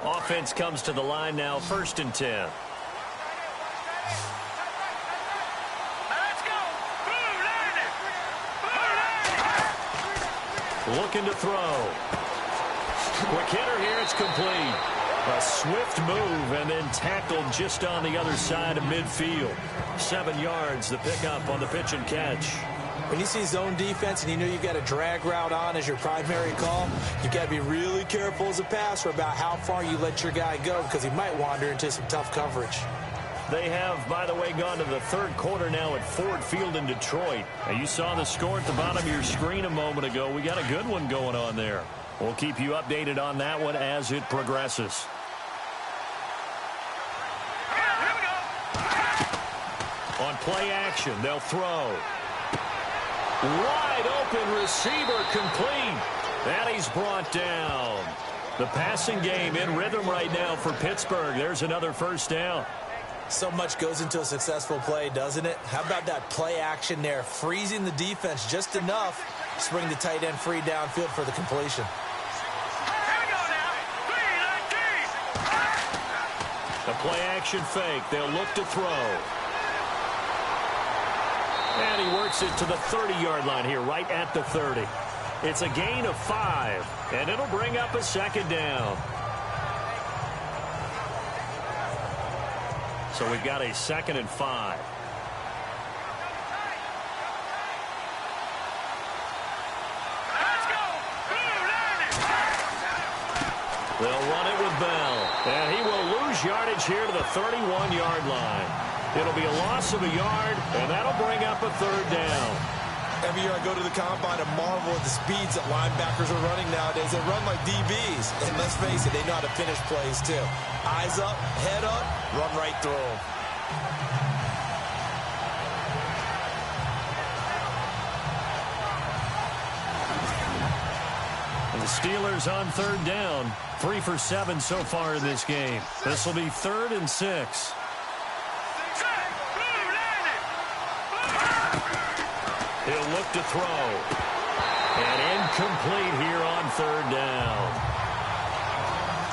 Offense comes to the line now, 1st and 10. Let's go. Blue line. Looking to throw. Quick hitter here, it's complete. A swift move and then tackled just on the other side of midfield. 7 yards, the pickup on the pitch and catch. When you see zone defense and you know you've got a drag route on as your primary call, you've got to be really careful as a passer about how far you let your guy go because he might wander into some tough coverage. They have, by the way, gone to the 3rd quarter now at Ford Field in Detroit. And you saw the score at the bottom of your screen a moment ago. We got a good one going on there. We'll keep you updated on that one as it progresses. On play action, they'll throw. Wide open receiver complete. And he's brought down. The passing game in rhythm right now for Pittsburgh. There's another 1st down. So much goes into a successful play, doesn't it? How about that play action there, freezing the defense just enough to bring the tight end free downfield for the completion. The play action fake. They'll look to throw. And he works it to the 30-yard line here, right at the 30. It's a gain of 5, and it'll bring up a 2nd down. So we've got a 2nd and 5. They'll run it with Bell. And he will lose yardage here to the 31-yard line. It'll be a loss of a yard, and that'll bring up a third down. Every year I go to the combine and marvel at the speeds that linebackers are running nowadays. They run like DBs. And let's face it, they know how to finish plays too. Eyes up, head up, run right through them. And the Steelers on third down. 3 for 7 so far in this game. This will be 3rd and 6. He'll look to throw. And incomplete here on third down.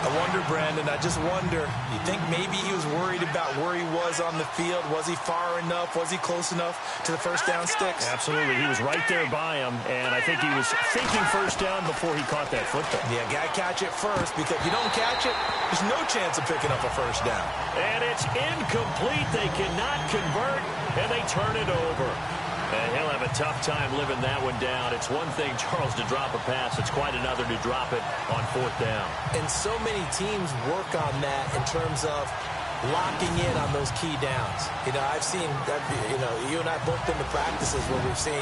I wonder, Brandon, I just wonder, you think maybe he was worried about where he was on the field? Was he far enough? Was he close enough to the first down sticks? Absolutely. He was right there by him, and I think he was thinking first down before he caught that football. Yeah, got to catch it first, because if you don't catch it, there's no chance of picking up a first down. And it's incomplete. They cannot convert, and they turn it over. And he'll have a tough time living that one down. It's one thing, Charles, to drop a pass. It's quite another to drop it on fourth down. And so many teams work on that in terms of locking in on those key downs. You know, I've seen, you and I both been to practices where we've seen,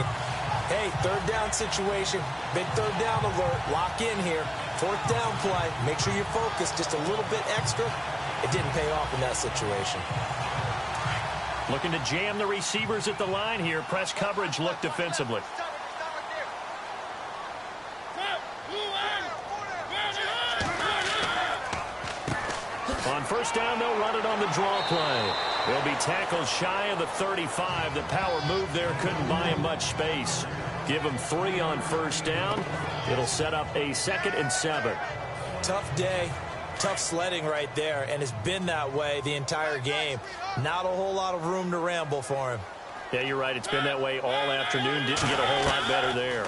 hey, third down situation, big third down alert, lock in here, fourth down play, make sure you're focused just a little bit extra. It didn't pay off in that situation. Looking to jam the receivers at the line here. Press coverage look defensively. On first down, they'll run it on the draw play. They'll be tackled shy of the 35. The power move there couldn't buy him much space. Give him 3 on first down. It'll set up a 2nd and 7. Tough day. Tough sledding right there, and it's been that way the entire game. Not a whole lot of room to ramble for him. Yeah, you're right. It's been that way all afternoon. Didn't get a whole lot better there.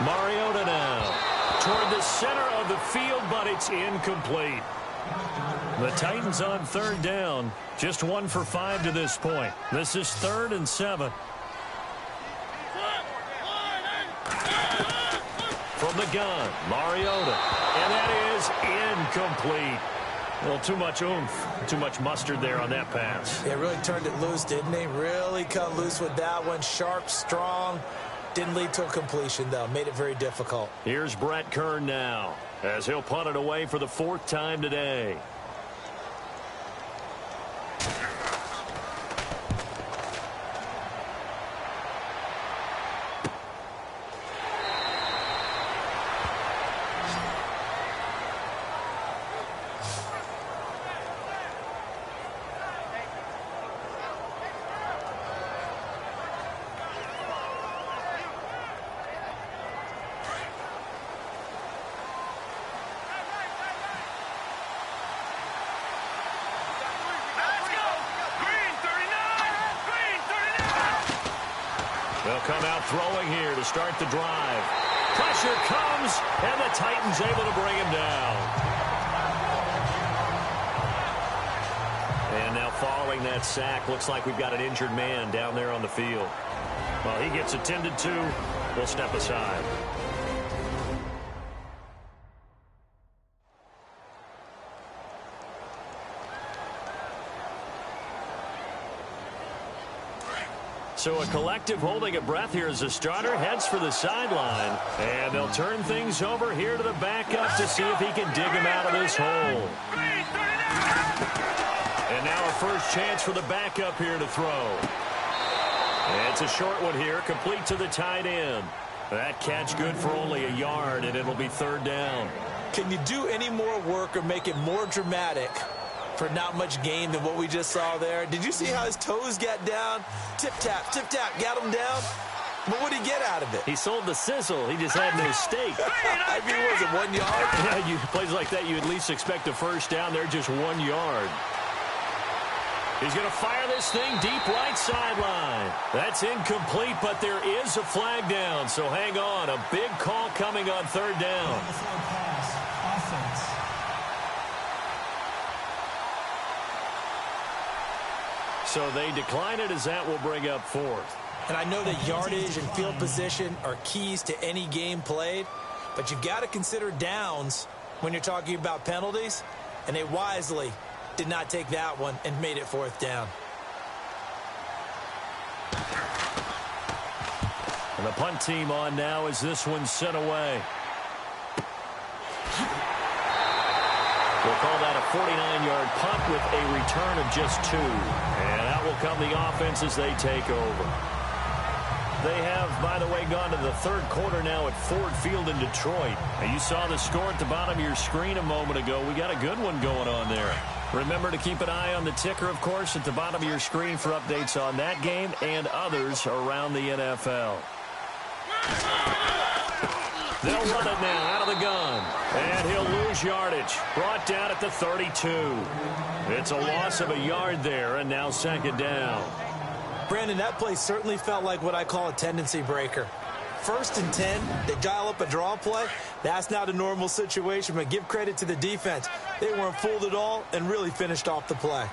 Mariota now toward the center of the field, but it's incomplete. The Titans on third down. Just 1 for 5 to this point. This is 3rd and 7. From the gun, Mariota. And that is incomplete. A little too much oomph, too much mustard there on that pass. They really turned it loose, didn't they? Really cut loose with that one. Sharp, strong. Didn't lead to a completion, though. Made it very difficult. Here's Brett Kern now, as he'll punt it away for the 4th time today. They'll come out throwing here to start the drive. Pressure comes, and the Titans able to bring him down. And now following that sack, looks like we've got an injured man down there on the field. While he gets attended to, we'll step aside. So a collective holding of breath here as the starter heads for the sideline. And they'll turn things over here to the backup to see if he can dig him out of this hole. And now a first chance for the backup here to throw. And it's a short one here, complete to the tight end. That catch good for only a yard, and it'll be 3rd down. Can you do any more work or make it more dramatic for not much gain than what we just saw there? Did you see how his toes got down? Tip-tap, got him down. But what did he get out of it? He sold the sizzle. He just had no steak. I mean, was it 1 yard? Yeah, plays like that, you at least expect a first down. They're just 1 yard. He's going to fire this thing deep right sideline. That's incomplete, but there is a flag down. So hang on. A big call coming on 3rd down. So they decline it, as that will bring up 4th. And I know that yardage and field position are keys to any game played, but you've got to consider downs when you're talking about penalties, and they wisely did not take that one and made it 4th down. And the punt team on now as this one's sent away. We'll call that a 49-yard punt with a return of just 2. And out will come the offense as they take over. They have, by the way, gone to the 3rd quarter now at Ford Field in Detroit. And you saw the score at the bottom of your screen a moment ago. We got a good one going on there. Remember to keep an eye on the ticker, of course, at the bottom of your screen for updates on that game and others around the NFL. They'll run it now out of the gun. And he'll lose yardage. Brought down at the 32. It's a loss of a yard there, and now 2nd down. Brandon, that play certainly felt like what I call a tendency breaker. 1st and 10, they dial up a draw play. That's not a normal situation, but give credit to the defense. They weren't fooled at all and really finished off the play.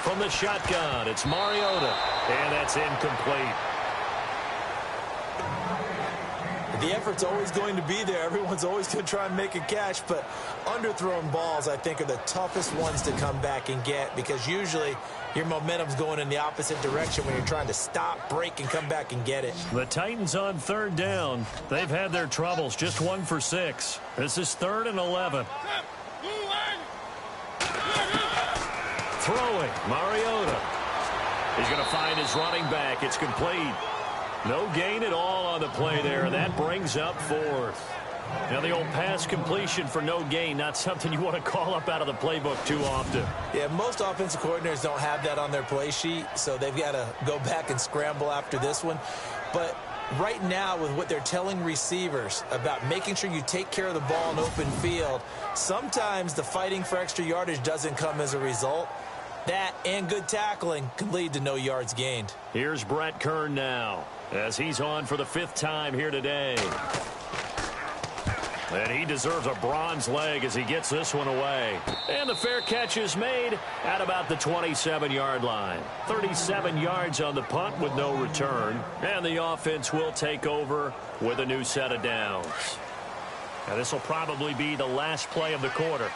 From the shotgun, it's Mariota, and that's incomplete. The effort's always going to be there. Everyone's always going to try and make a catch, but underthrown balls, I think, are the toughest ones to come back and get because usually your momentum's going in the opposite direction when you're trying to stop, break, and come back and get it. The Titans on 3rd down. They've had their troubles, just 1 for 6. This is 3rd and 11. Throwing, Mariota. He's going to find his running back. It's complete. No gain at all on the play there. That brings up 4th. Now the old pass completion for no gain, not something you want to call up out of the playbook too often. Yeah, most offensive coordinators don't have that on their play sheet, so they've got to go back and scramble after this one. But right now, with what they're telling receivers about making sure you take care of the ball in open field, sometimes the fighting for extra yardage doesn't come as a result. That and good tackling can lead to no yards gained. Here's Brett Kern now, as he's on for the 5th time here today. And he deserves a bronze leg as he gets this one away. And the fair catch is made at about the 27-yard line. 37 yards on the punt with no return. And the offense will take over with a new set of downs. Now this will probably be the last play of the quarter.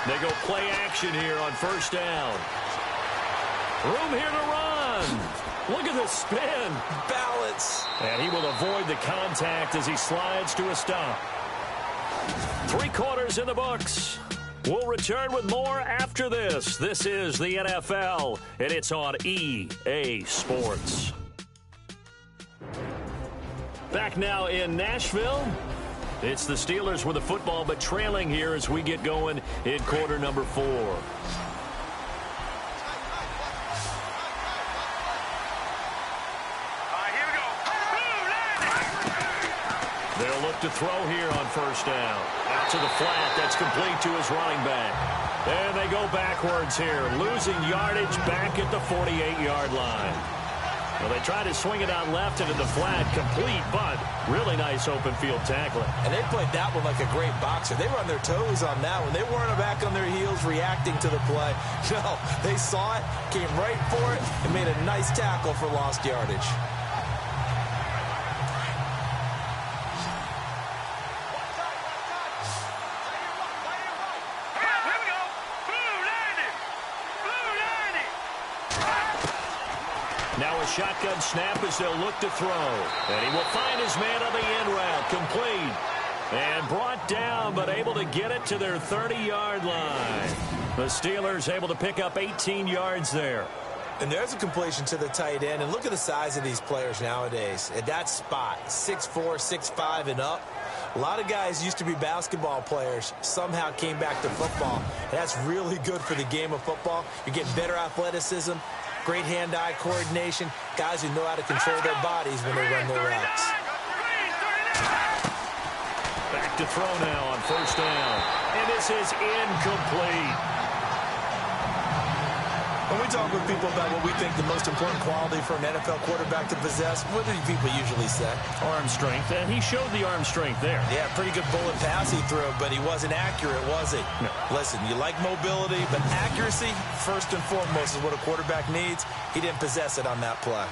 They go play action here on 1st down. Room here to run. Look at the spin. Balance. And he will avoid the contact as he slides to a stop. 3 quarters in the books. We'll return with more after this. This is the NFL, and it's on EA Sports. Back now in Nashville. It's the Steelers with the football, but trailing here as we get going in quarter number 4. They'll look to throw here on 1st down. Out to the flat. That's complete to his running back. And they go backwards here, losing yardage back at the 48-yard line. Well, they try to swing it out left into the flat, complete, but really nice open field tackling. And they played that one like a great boxer. They were on their toes on that one. They weren't back on their heels reacting to the play. No, they saw it, came right for it, and made a nice tackle for lost yardage. Now a shotgun snap as they'll look to throw. And he will find his man on the end route. Complete. And brought down, but able to get it to their 30-yard line. The Steelers able to pick up 18 yards there. And there's a completion to the tight end. And look at the size of these players nowadays. At that spot, 6'4", 6'5", and up. A lot of guys used to be basketball players, somehow came back to football. And that's really good for the game of football. You're getting better athleticism, great hand-eye coordination, guys who know how to control their bodies when they run their routes. Back to throw now on 1st down. And this is incomplete. When we we talk with people about what we think the most important quality for an NFL quarterback to possess, what do people usually say? Arm strength, and he showed the arm strength there. Yeah, pretty good bullet pass he threw, but he wasn't accurate, was he? No. Listen, you like mobility, but accuracy, first and foremost, is what a quarterback needs. He didn't possess it on that play.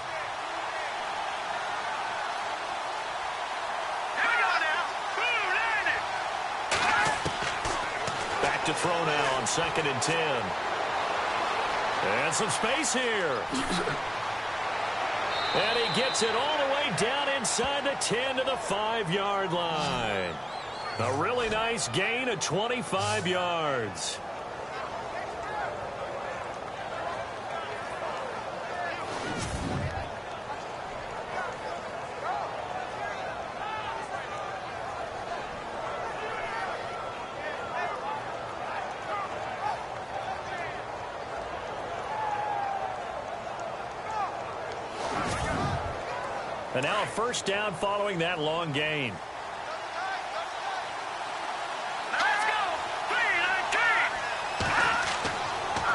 To throw now on 2nd and 10. And some space here. And he gets it all the way down inside the 10 to the 5-yard line. A really nice gain of 25 yards. And now a first down following that long gain. Let's go.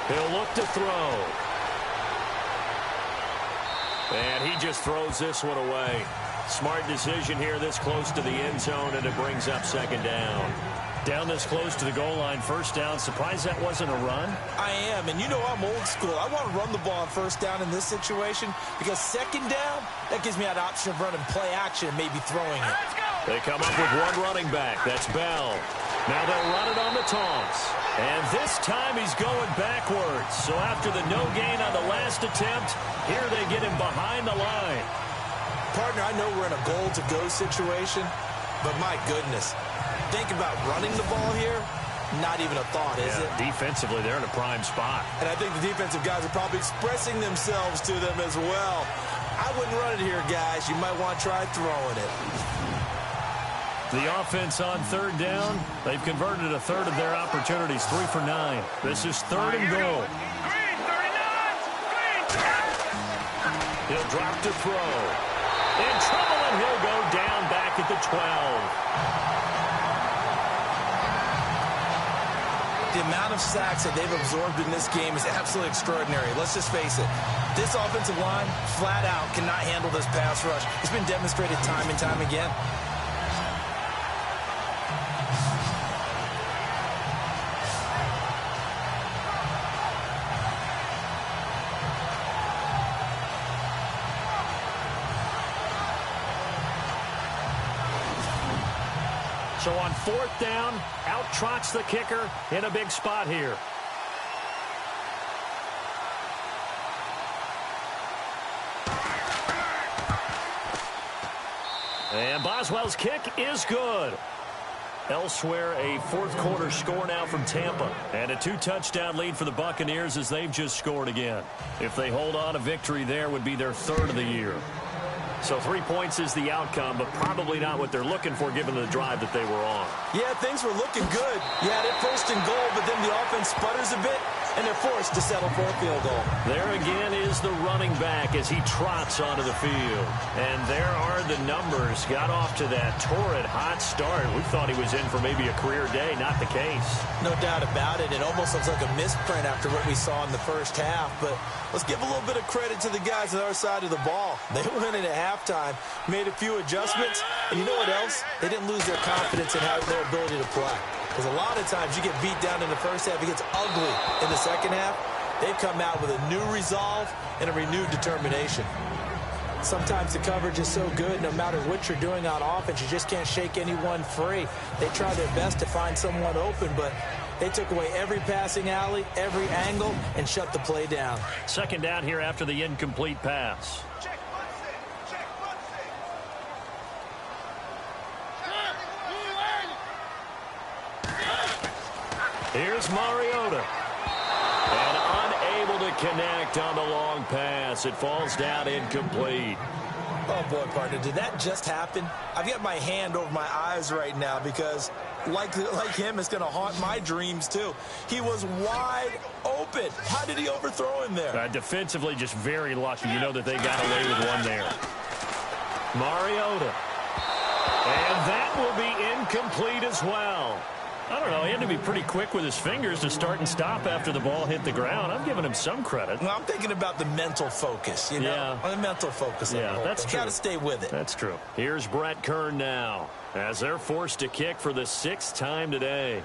He'll look to throw. And he just throws this one away. Smart decision here this close to the end zone, and it brings up 2nd down. Down this close to the goal line, first down. Surprised that wasn't a run? I am, and you know I'm old school. I want to run the ball on first down in this situation because 2nd down, that gives me that option of running play action and maybe throwing it. They come up with one running back. That's Bell. Now they'll run it on the toss. And this time he's going backwards. So after the no gain on the last attempt, here they get him behind the line. Partner, I know we're in a goal-to-go situation, but my goodness. Think about running the ball here. Not even a thought, is it? Defensively, they're in a prime spot. And I think the defensive guys are probably expressing themselves to them as well. I wouldn't run it here, guys. You might want to try throwing it. The offense on 3rd down, they've converted a third of their opportunities, 3 for 9. This is 3rd and goal. Green 39. Green. He'll drop to throw. In trouble, and he'll go down back at the 12. The amount of sacks that they've absorbed in this game is absolutely extraordinary. Let's just face it. This offensive line, flat out, cannot handle this pass rush. It's been demonstrated time and time again. So on 4th down, out trots the kicker in a big spot here. And Boswell's kick is good. Elsewhere, a 4th quarter score now from Tampa. And a 2-touchdown lead for the Buccaneers as they've just scored again. If they hold on, a victory there would be their 3rd of the year. So 3 points is the outcome, but probably not what they're looking for given the drive that they were on. Yeah, things were looking good. You had it 1st and goal, but then the offense sputters a bit, and they're forced to settle for a field goal. There again is the running back as he trots onto the field. And there are the numbers. Got off to that torrid hot start. We thought he was in for maybe a career day. Not the case. No doubt about it. It almost looks like a misprint after what we saw in the first half. But let's give a little bit of credit to the guys on our side of the ball. They went in at halftime, made a few adjustments, and you know what else? They didn't lose their confidence in their ability to play. Because a lot of times you get beat down in the first half, it gets ugly in the second half. They've come out with a new resolve and a renewed determination. Sometimes the coverage is so good, no matter what you're doing on offense, you just can't shake anyone free. They try their best to find someone open, but they took away every passing alley, every angle, and shut the play down. 2nd down here after the incomplete pass. Here's Mariota. And unable to connect on the long pass. It falls down incomplete. Oh, boy, partner, did that just happen? I've got my hand over my eyes right now because, like him, it's going to haunt my dreams, too. He was wide open. How did he overthrow him there? Defensively, just very lucky. You know that they got away with one there. Mariota. And that will be incomplete as well. I don't know. He had to be pretty quick with his fingers to start and stop after the ball hit the ground. I'm giving him some credit. Well, I'm thinking about the mental focus, you know? Yeah. The mental focus. Yeah, that's true. Got to stay with it. That's true. Here's Brett Kern now as they're forced to kick for the 6th time today.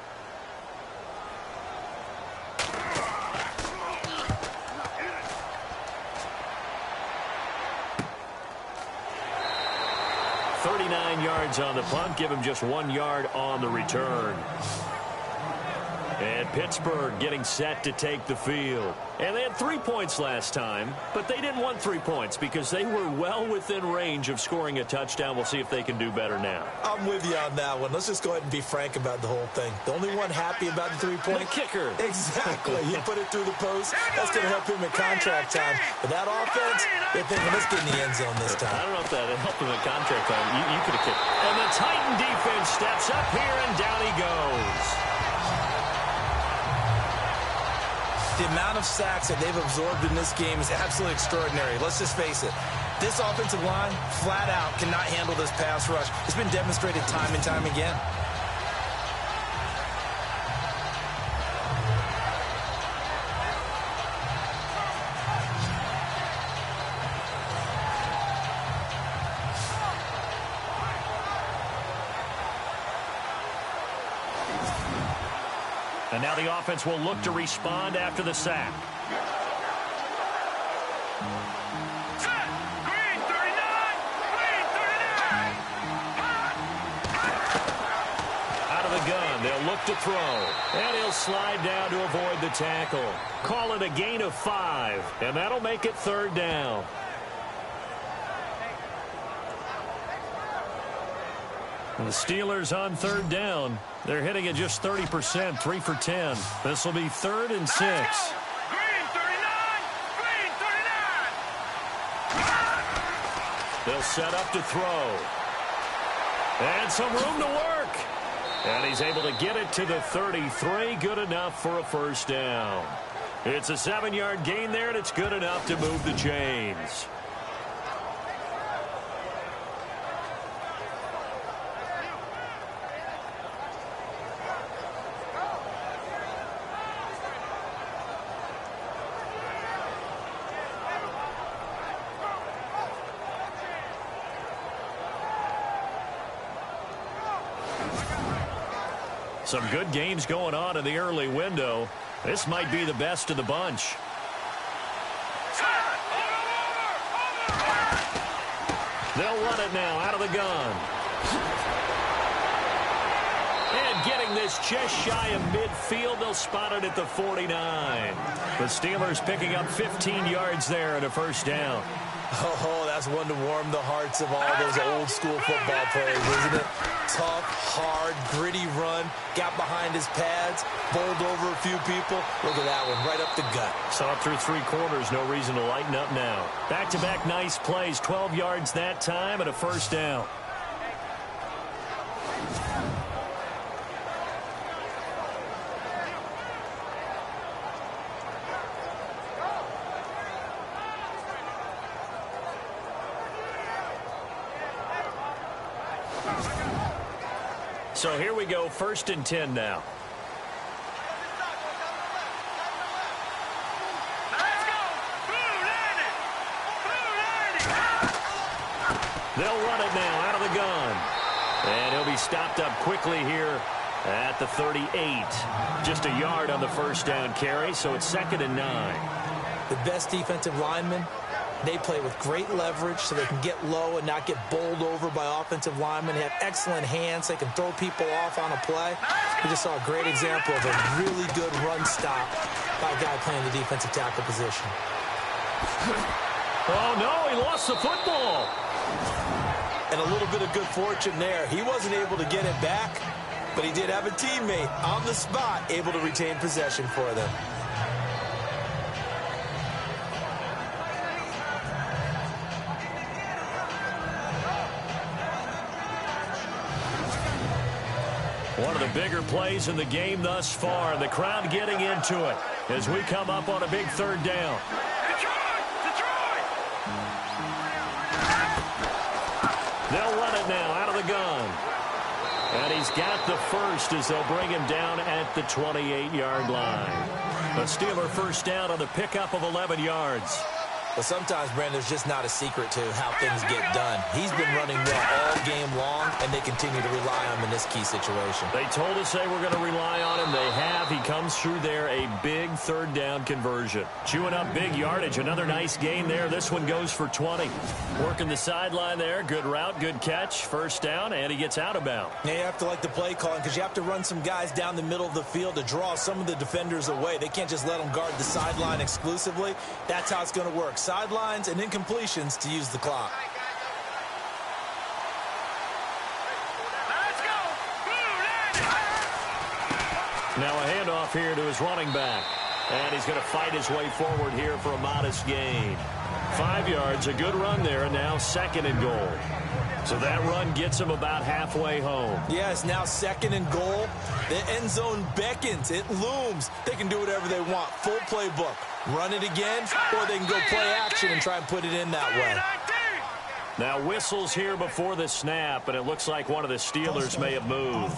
Yards on the punt, give him just 1 yard on the return. And Pittsburgh getting set to take the field. And they had 3 points last time, but they didn't want 3 points because they were well within range of scoring a touchdown. We'll see if they can do better now. I'm with you on that one. Let's just go ahead and be frank about the whole thing. The only one happy about the 3-point The kicker. Exactly. He put it through the post. That's going to help him at contract time. But that offense, they're thinking, let's get in the end zone this time. I don't know if that helped him at contract time. You could have kicked. And the Titan defense steps up here, and down he goes. The amount of sacks that they've absorbed in this game is absolutely extraordinary. Let's just face it. This offensive line, flat out, cannot handle this pass rush. It's been demonstrated time and time again. And now the offense will look to respond after the sack. Set. Green 39. Green 39. Out of the gun, they'll look to throw. And he'll slide down to avoid the tackle. Call it a gain of 5. And that'll make it 3rd down. And the Steelers on 3rd down. They're hitting at just 30%, 3 for 10. This will be 3rd and 6. Green 39. Green 39. They'll set up to throw. And some room to work. And he's able to get it to the 33. Good enough for a 1st down. It's a 7-yard gain there, and it's good enough to move the chains. Some good games going on in the early window. This might be the best of the bunch. They'll run it now out of the gun. And getting this just shy of midfield, they'll spot it at the 49. The Steelers picking up 15 yards there and a 1st down. Oh, that's one to warm the hearts of all those old school football players, isn't it? Tough, hard, gritty run, got behind his pads, bowled over a few people. Look at that one, right up the gut. Saw it through 3 quarters, no reason to lighten up now. Back-to-back nice plays, 12 yards that time and a 1st down. So here we go, 1st and 10 now. Let's go. Blue landing. They'll run it now out of the gun. And he'll be stopped up quickly here at the 38. Just a yard on the 1st down carry, so it's 2nd and 9. The best defensive linemen, they play with great leverage so they can get low and not get bowled over by offensive linemen. They have excellent hands. They can throw people off on a play. We just saw a great example of a really good run stop by a guy playing the defensive tackle position. Oh, no, he lost the football. And a little bit of good fortune there. He wasn't able to get it back, but he did have a teammate on the spot able to retain possession for them. One of the bigger plays in the game thus far. The crowd getting into it as we come up on a big 3rd down. Detroit! They'll run it now out of the gun. And he's got the first as they'll bring him down at the 28-yard line. A Steeler first down on the pickup of 11 yards. Well, sometimes, Brandon, there's just not a secret to how things get done. He's been running well all game long, and they continue to rely on him in this key situation. They told us they were going to rely on him. They have. He comes through there, a big third down conversion. Chewing up big yardage. Another nice gain there. This one goes for 20. Working the sideline there. Good route, good catch. First down, and he gets out of bounds. Now you have to like the play calling because you have to run some guys down the middle of the field to draw some of the defenders away. They can't just let them guard the sideline exclusively. That's how it's going to work. Sidelines and incompletions to use the clock. Let's go. Now a handoff here to his running back. And he's going to fight his way forward here for a modest gain. 5 yards, a good run there, and now second and goal. So that run gets him about halfway home. Yes, now second and goal. The end zone beckons. It looms. They can do whatever they want. Full playbook. Run it again, or they can go play action and try and put it in that way. Now whistles here before the snap, and it looks like one of the Steelers may have moved.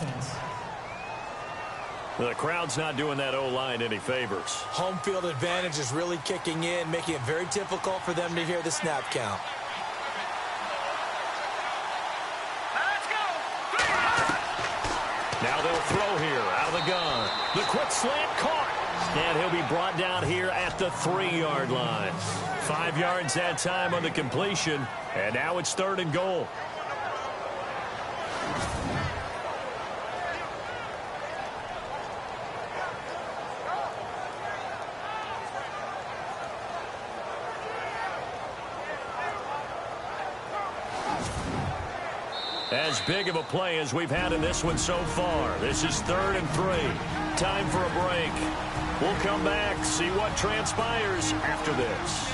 The crowd's not doing that O-line any favors. Home field advantage is really kicking in, making it very difficult for them to hear the snap count. Now they'll throw here out of the gun. The quick slant caught. And he'll be brought down here at the 3-yard line. 5 yards that time on the completion. And now it's third and goal. As big of a play as we've had in this one so far. This is 3rd and 3. Time for a break. We'll come back, see what transpires after this.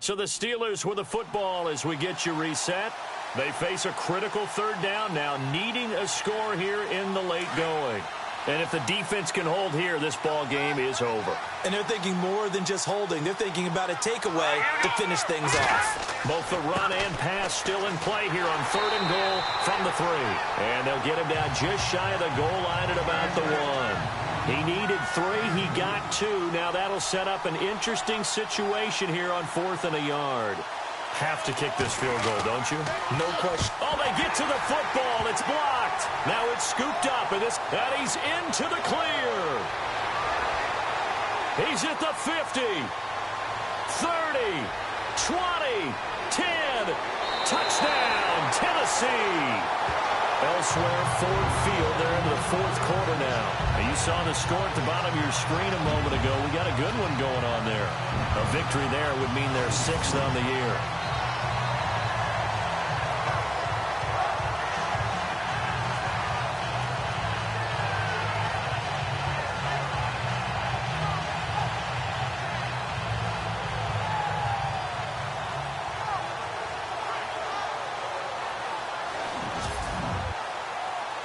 So the Steelers with the football as we get you reset. They face a critical third down now, needing a score here in the late going. And if the defense can hold here, this ball game is over. And they're thinking more than just holding. They're thinking about a takeaway to finish things off. Both the run and pass still in play here on 3rd and goal from the 3. And they'll get him down just shy of the goal line at about the 1. He needed 3. He got 2. Now that'll set up an interesting situation here on 4th and a yard. Have to kick this field goal, don't you? No question. Oh, they get to the football. It's blocked. Now it's scooped up, and he's into the clear. He's at the 50, 30, 20, 10. Touchdown, Tennessee. Elsewhere, Ford Field. They're into the 4th quarter now. And you saw the score at the bottom of your screen a moment ago. We got a good one going on there. A victory there would mean they're 6th on the year.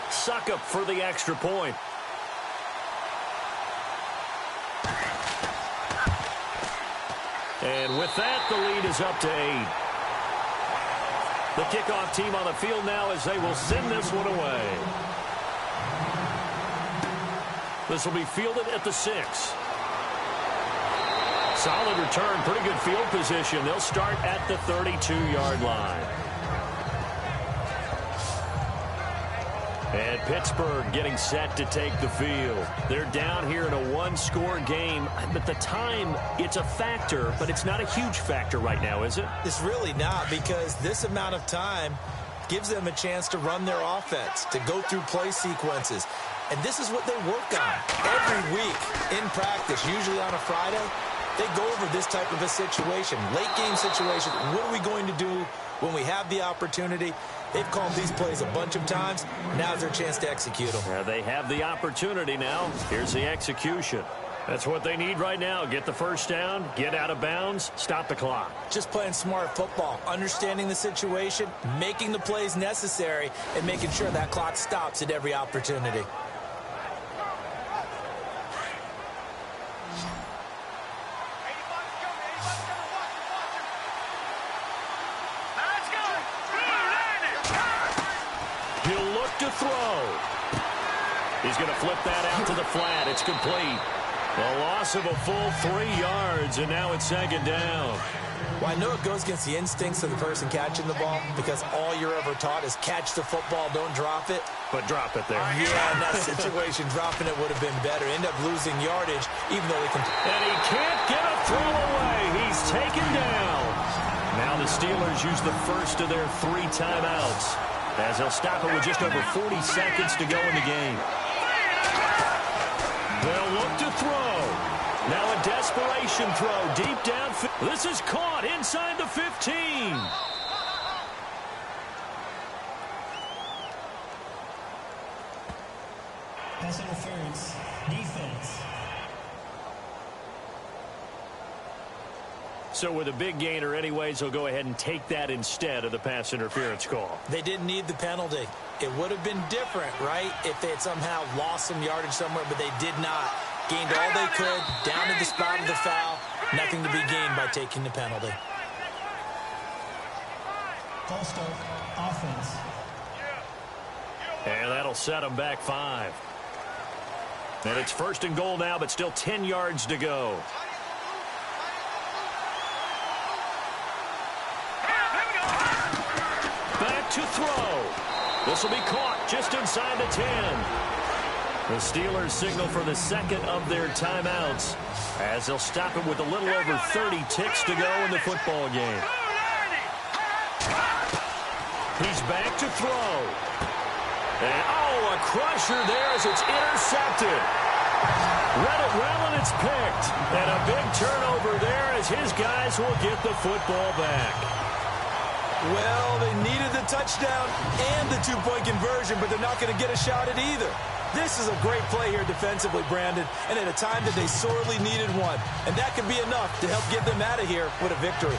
Succop for the extra point. And with that, the lead is up to 8. The kickoff team on the field now as they will send this one away. This will be fielded at the 6. Solid return, pretty good field position. They'll start at the 32-yard line. And Pittsburgh getting set to take the field. They're down here in a 1-score game. But the time, it's a factor, but it's not a huge factor right now, is it? It's really not, because this amount of time gives them a chance to run their offense, to go through play sequences. And this is what they work on every week in practice, usually on a Friday. They go over this type of a situation, late game situation. What are we going to do when we have the opportunity? They've called these plays a bunch of times. Now's their chance to execute them. They have the opportunity now. Here's the execution. That's what they need right now. Get the first down, get out of bounds, stop the clock. Just playing smart football, understanding the situation, making the plays necessary, and making sure that clock stops at every opportunity. He's going to flip that out to the flat. It's complete. A loss of a full 3 yards, and now it's second down. Well, I know it goes against the instincts of the person catching the ball because all you're ever taught is catch the football, don't drop it. But drop it there. Yeah, in that situation, dropping it would have been better. End up losing yardage, even though they can. And he can't get a throw away. He's taken down. Now the Steelers use the first of their 3 timeouts, as they'll stop it with just over 40 seconds to go in the game. They'll look to throw. Now a desperation throw deep down. This is caught inside the 15. Pass interference. Defense. So with a big gainer anyways, they'll go ahead and take that instead of the pass interference call. They didn't need the penalty. It would have been different, right, if they had somehow lost some yardage somewhere, but they did not. Gained all they could, down to the spot of the foul. Nothing to be gained by taking the penalty. False start. Offense. And that'll set them back 5. And it's first and goal now, but still 10 yards to go. Back to throw. This will be caught just inside the 10. The Steelers signal for the second of their timeouts, as they'll stop it with a little over 30 ticks to go in the football game. He's back to throw. And, a crusher there as it's intercepted. Read it well, and it's picked. And a big turnover there as his guys will get the football back. Well, they needed the touchdown and the 2-point conversion, but they're not going to get a shot at either. This is a great play here defensively, Brandon, and at a time that they sorely needed one. And that could be enough to help get them out of here with a victory.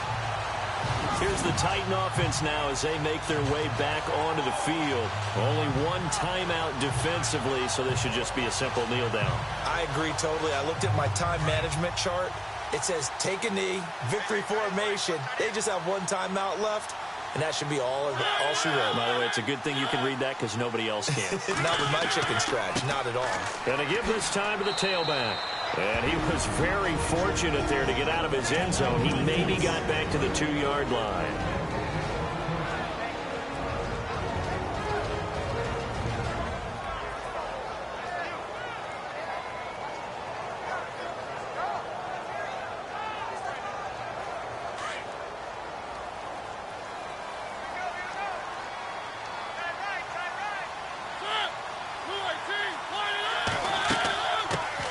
Here's the Titan offense now as they make their way back onto the field. Only 1 timeout defensively, so this should just be a simple kneel down. I agree totally. I looked at my time management chart. It says take a knee, victory formation. They just have 1 timeout left. And that should be all she wrote. By the way, it's a good thing you can read that because nobody else can. Not with my chicken scratch. Not at all. And to give this time to the tailback. And he was very fortunate there to get out of his end zone. He maybe got back to the 2-yard line.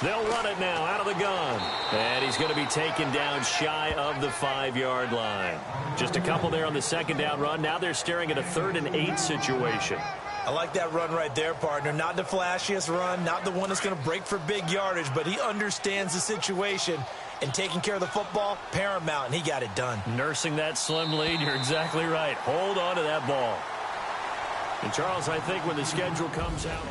They'll run it now out of the gun. And he's going to be taken down shy of the 5-yard line. Just a couple there on the second down run. Now they're staring at a 3rd and 8 situation. I like that run right there, partner. Not the flashiest run, not the one that's going to break for big yardage, but he understands the situation. And taking care of the football, paramount, and he got it done. Nursing that slim lead, you're exactly right. Hold on to that ball. And, Charles, I think when the schedule comes out...